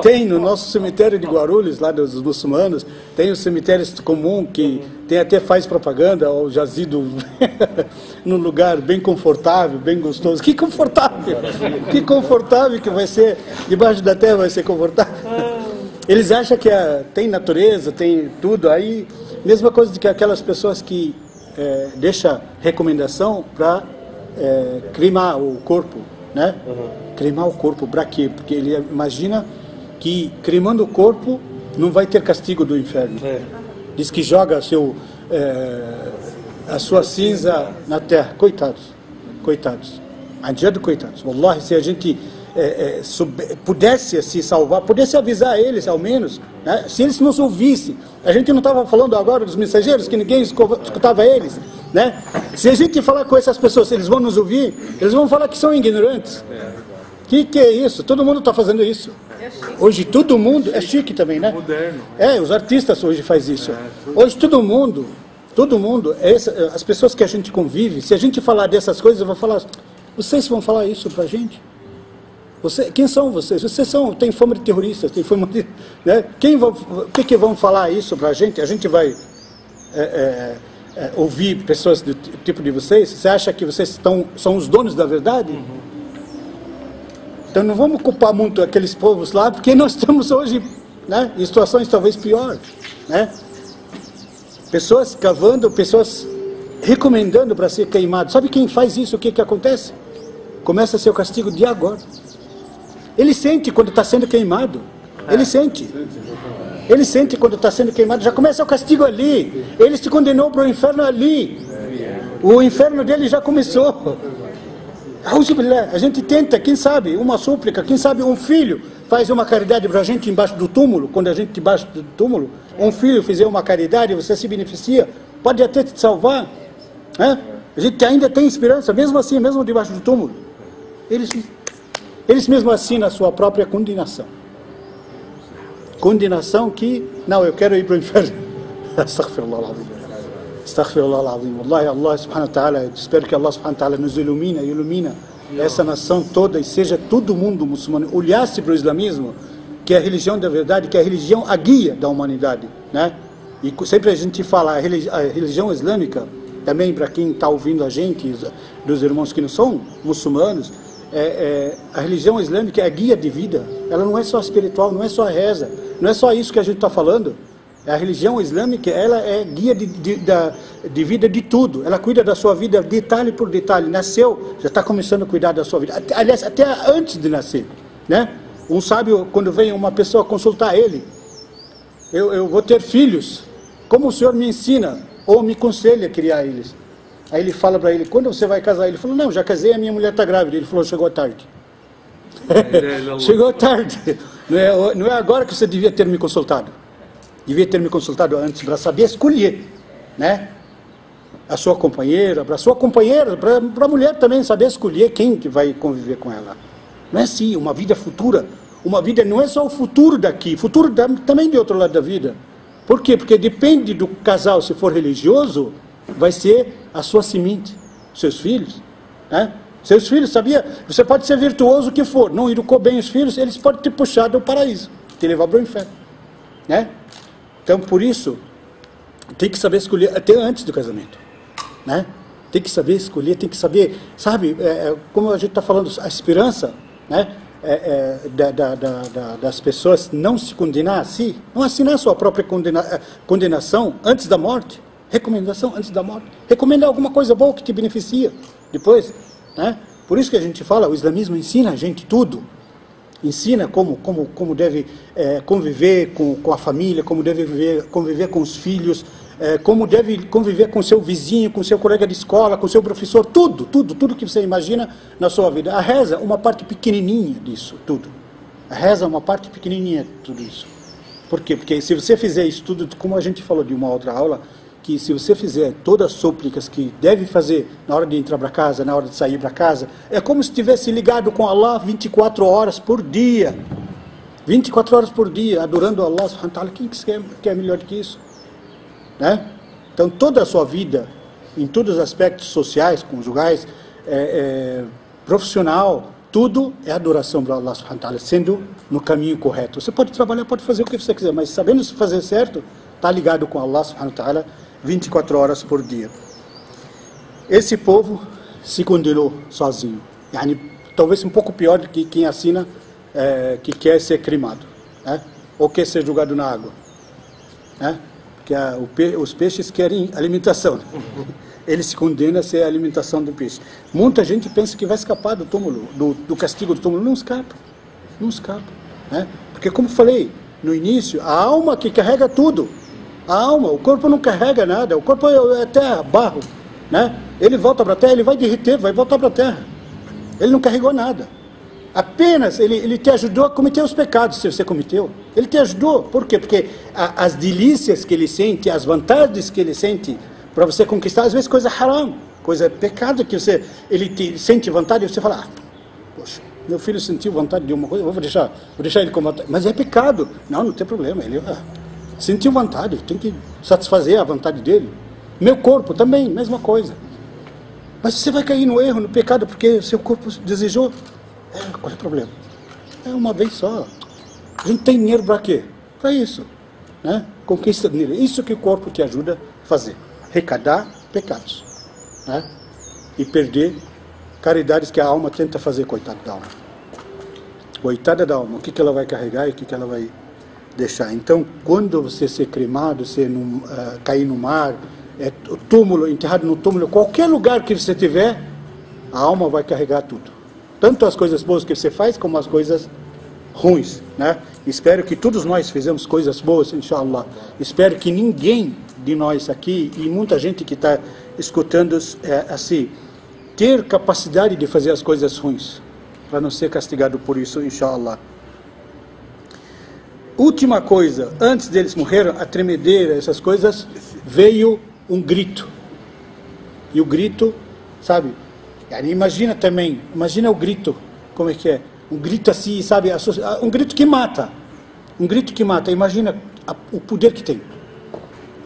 [SPEAKER 2] Tem no nosso cemitério de Guarulhos, lá dos muçulmanos, tem os cemitérios comuns que até faz propaganda ao jazido num lugar bem confortável, bem gostoso. Que confortável! Que confortável que vai ser, debaixo da terra vai ser confortável. Eles acham que tem natureza, tem tudo aí. Mesma coisa de que aquelas pessoas que deixam recomendação para cremar o corpo, né? Cremar o corpo, para quê? Porque ele imagina que cremando o corpo não vai ter castigo do inferno. Diz que joga a sua cinza na terra. Coitados, coitados. Adiante, coitados. Wallahi, se a gente pudesse se salvar, pudesse avisar eles ao menos, né? Se eles nos ouvissem, a gente não estava falando agora dos mensageiros, que ninguém escutava eles, né? Se a gente falar com essas pessoas, eles vão nos ouvir, eles vão falar que são ignorantes. Que é isso? Todo mundo está fazendo isso. Hoje todo mundo, é chique também, né?
[SPEAKER 1] Moderno.
[SPEAKER 2] Os artistas hoje fazem isso. Hoje todo mundo, as pessoas que a gente convive, se a gente falar dessas coisas, vão falar, vocês vão falar isso pra gente? Quem são vocês? Vocês têm fama de terroristas, têm fama de... Né? O que vão falar isso pra gente? A gente vai ouvir pessoas do tipo de vocês? Você acha que vocês são os donos da verdade? Então não vamos culpar muito aqueles povos lá, porque nós estamos hoje, né, em situações talvez piores, né? Pessoas cavando, pessoas recomendando para ser queimado. Sabe quem faz isso? O que acontece? Começa a ser o castigo de agora. Ele sente quando está sendo queimado. Ele sente. Ele sente quando está sendo queimado. Já começa o castigo ali. Ele se condenou para o inferno ali. O inferno dele já começou. A gente tenta, quem sabe, uma súplica, quem sabe um filho faz uma caridade para a gente embaixo do túmulo, quando a gente embaixo do túmulo, um filho fizer uma caridade, você se beneficia, pode até te salvar, né? A gente ainda tem esperança, mesmo assim, mesmo debaixo do túmulo. Eles mesmo assinam a sua própria condenação. Condenação que, não, eu quero ir para o inferno. Astaghfirullah al-azim. Astaghfirullah al-azim. Wallahi, Allah subhanahu wa ta'ala, espero que Allah subhanahu wa ta'ala nos ilumina essa nação toda e seja todo mundo muçulmano. Olhasse para o islamismo, que é a religião da verdade, que é a religião, a guia da humanidade, né? E sempre a gente fala, a religião islâmica, também para quem está ouvindo a gente, dos irmãos que não são muçulmanos, a religião islâmica é a guia de vida. Ela não é só espiritual, não é só reza, não é só isso que a gente está falando. A religião islâmica, ela é guia de vida de tudo. Ela cuida da sua vida detalhe por detalhe. Nasceu, já está começando a cuidar da sua vida. Aliás, até antes de nascer, né? Um sábio, quando vem uma pessoa consultar ele, eu vou ter filhos, como o senhor me ensina ou me aconselha a criar eles? Aí ele fala para ele, quando você vai casar? Ele falou, não, já casei, a minha mulher está grávida. Ele falou, chegou tarde. Chegou tarde. Não é agora que você devia ter me consultado. Devia ter me consultado antes para saber escolher, né? A sua companheira, para a mulher também saber escolher quem que vai conviver com ela. Não é assim, uma vida futura. Uma vida não é só o futuro daqui, futuro também de outro lado da vida. Por quê? Porque depende do casal, se for religioso, vai ser a sua semente, seus filhos, né? Seus filhos, sabia? Você pode ser virtuoso o que for, não educou bem os filhos, eles podem te puxar do paraíso, te levar para o inferno, né? Então, por isso, tem que saber escolher até antes do casamento, né? Tem que saber escolher, tem que saber, sabe, como a gente está falando, a esperança, né? Das pessoas não se condenar a si, não assinar a sua própria condenação antes da morte, recomendação antes da morte, recomenda alguma coisa boa que te beneficia depois, né? Por isso que a gente fala, o islamismo ensina a gente tudo. Ensina como deve conviver com a família, como deve conviver com os filhos, como deve conviver com seu vizinho, com seu colega de escola, com seu professor, tudo que você imagina na sua vida. A reza é uma parte pequenininha disso, tudo. A reza é uma parte pequenininha de tudo isso. Por quê? Porque se você fizer isso tudo, como a gente falou de uma outra aula, que se você fizer todas as súplicas que deve fazer na hora de entrar para casa, na hora de sair para casa, é como se estivesse ligado com Allah 24 horas por dia. 24 horas por dia, adorando Allah subhanahu wa ta'ala. Quem quer melhor do que isso? Né? Então toda a sua vida, em todos os aspectos sociais, conjugais, profissional, tudo é adoração para Allah subhanahu wa ta'ala, sendo no caminho correto. Você pode trabalhar, pode fazer o que você quiser, mas sabendo se fazer certo, está ligado com Allah subhanahu wa ta'ala 24 horas por dia. Esse povo se condenou sozinho. Yani, talvez um pouco pior do que quem assina que quer ser cremado, né? Ou quer ser jogado na água, né? Porque os peixes querem alimentação, né? ele se condena a ser a alimentação do peixe. Muita gente pensa que vai escapar do túmulo, do castigo do túmulo. Não escapa, não escapa, né? Porque, como falei no início, a alma que carrega tudo, a alma, o corpo não carrega nada, o corpo é terra, barro, né? Ele volta para a terra, ele vai derreter, vai voltar para a terra. Ele não carregou nada. Apenas ele te ajudou a cometer os pecados, se você cometeu. Ele te ajudou. Por quê? Porque as delícias que ele sente, as vantagens que ele sente para você conquistar, às vezes coisa haram, coisa pecado que ele sente vontade e você fala, poxa, meu filho sentiu vontade de uma coisa, vou deixar ele com vontade. Mas é pecado. Não tem problema. Ele sentiu vontade, tem que satisfazer a vontade dele. Meu corpo também, mesma coisa. Mas você vai cair no erro, no pecado, porque seu corpo desejou. Qual é o problema? É uma vez só. A gente tem dinheiro para quê? Para isso, né? Conquista dinheiro. Isso que o corpo te ajuda a fazer. Arrecadar pecados, né? E perder caridades que a alma tenta fazer, coitada da alma. Coitada da alma. O que ela vai carregar e o que ela vai deixar. Então, quando você ser cremado, cair no mar, túmulo, enterrado no túmulo, qualquer lugar que você tiver, a alma vai carregar tudo. Tanto as coisas boas que você faz, como as coisas ruins, né? Espero que todos nós fizemos coisas boas, inshallah. Espero que ninguém de nós aqui, e muita gente que está escutando, assim, ter capacidade de fazer as coisas ruins, para não ser castigado por isso, inshallah. Última coisa, antes deles morreram, a tremedeira, essas coisas, veio um grito. E o grito, sabe? Imagina também, imagina o grito, como é que é? Um grito assim, sabe? Um grito que mata. Um grito que mata. Imagina o poder que tem.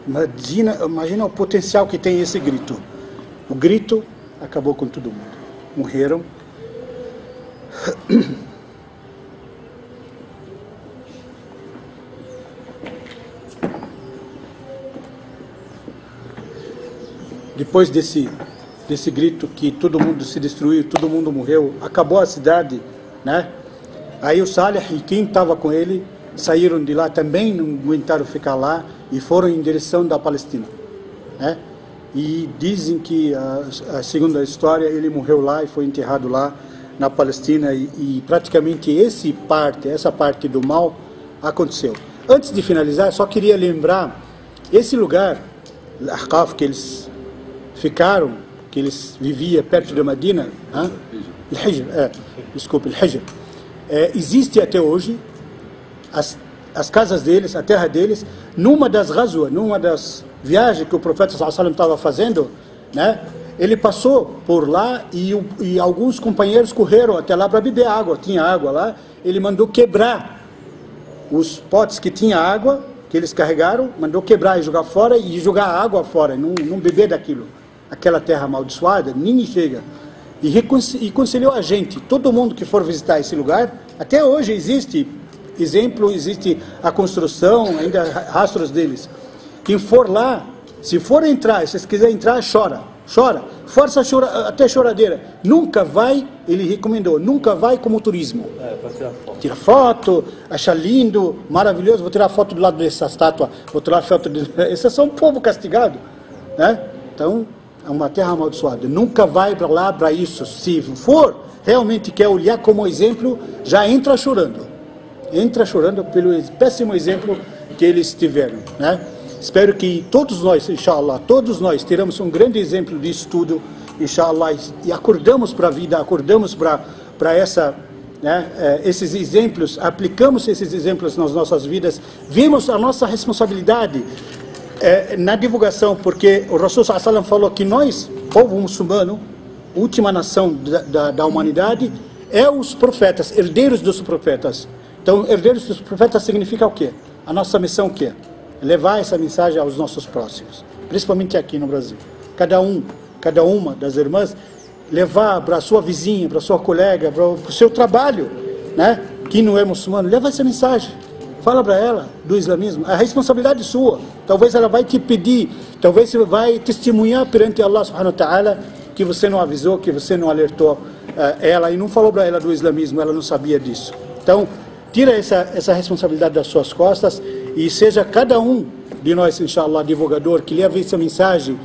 [SPEAKER 2] Imagina o potencial que tem esse grito. O grito acabou com todo mundo. Morreram. Depois desse grito que todo mundo se destruiu, todo mundo morreu, acabou a cidade, né? Aí o Salih e quem estava com ele saíram de lá, também não aguentaram ficar lá e foram em direção da Palestina, né? E dizem que, segundo a história, ele morreu lá e foi enterrado lá na Palestina e praticamente essa parte do mal aconteceu. Antes de finalizar, só queria lembrar esse lugar, Ahqaf, que eles ficaram, que eles viviam perto de Medina, Al-Hijr, desculpe, Al-Hijr, existe até hoje as casas deles, a terra deles. Numa das ghazwa, numa das viagens que o profeta sallallahu alaihi wasallam estava fazendo, né, ele passou por lá e alguns companheiros correram até lá para beber água, tinha água lá, ele mandou quebrar os potes que tinha água, que eles carregaram, mandou quebrar e jogar fora, e jogar a água fora, não beber daquilo. Aquela terra amaldiçoada, ninguém chega. E conciliou a gente, todo mundo que for visitar esse lugar, até hoje existe exemplo, existe a construção, ainda rastros deles. Quem for lá, se for entrar, se quiser entrar, chora, força até choradeira. Nunca vai, ele recomendou, nunca vai como turismo.
[SPEAKER 1] Para tirar foto.
[SPEAKER 2] Tira foto, achar lindo, maravilhoso, vou tirar foto do lado dessa estátua, vou tirar foto esses são um povo castigado, né? Então, é uma terra amaldiçoada. Nunca vai para lá para isso. Se for, realmente quer olhar como exemplo, já entra chorando. Entra chorando pelo péssimo exemplo que eles tiveram, né? Espero que todos nós, inshallah, todos nós teremos um grande exemplo disso tudo, inshallah, e acordamos para a vida, acordamos para essa, né, esses exemplos, aplicamos esses exemplos nas nossas vidas, vimos a nossa responsabilidade na divulgação, porque o Rasul sallallahu alaihi wasallam falou que nós, povo muçulmano, última nação da humanidade, é os profetas, herdeiros dos profetas. Então, herdeiros dos profetas significa o quê? A nossa missão o quê? Levar essa mensagem aos nossos próximos, principalmente aqui no Brasil. Cada uma das irmãs, levar para a sua vizinha, para a sua colega, para o seu trabalho, né? Que não é muçulmano, leva essa mensagem. Fala para ela do islamismo. A responsabilidade é sua. Talvez ela vai te pedir, talvez você vai testemunhar perante Allah subhanahu wa ta'ala que você não avisou, que você não alertou ela e não falou para ela do islamismo, ela não sabia disso. Então, tira essa responsabilidade das suas costas e seja cada um de nós, inshallah, divulgador, que leve essa mensagem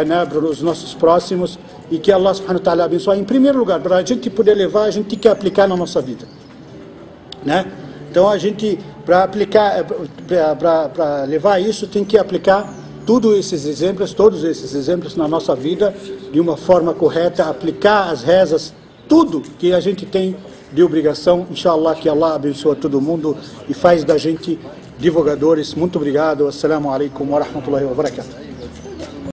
[SPEAKER 2] né, para os nossos próximos, e que Allah subhanahu wa ta'ala abençoe. Em primeiro lugar, para a gente poder levar, a gente tem que aplicar na nossa vida, né? Então a gente, para aplicar, para levar isso, tem que aplicar todos esses exemplos na nossa vida de uma forma correta, aplicar as rezas, tudo que a gente tem de obrigação. Inshallah, que Allah abençoe todo mundo e faz da gente divulgadores. Muito obrigado. Assalamu alaikum wa rahmatullahi wa barakatuh.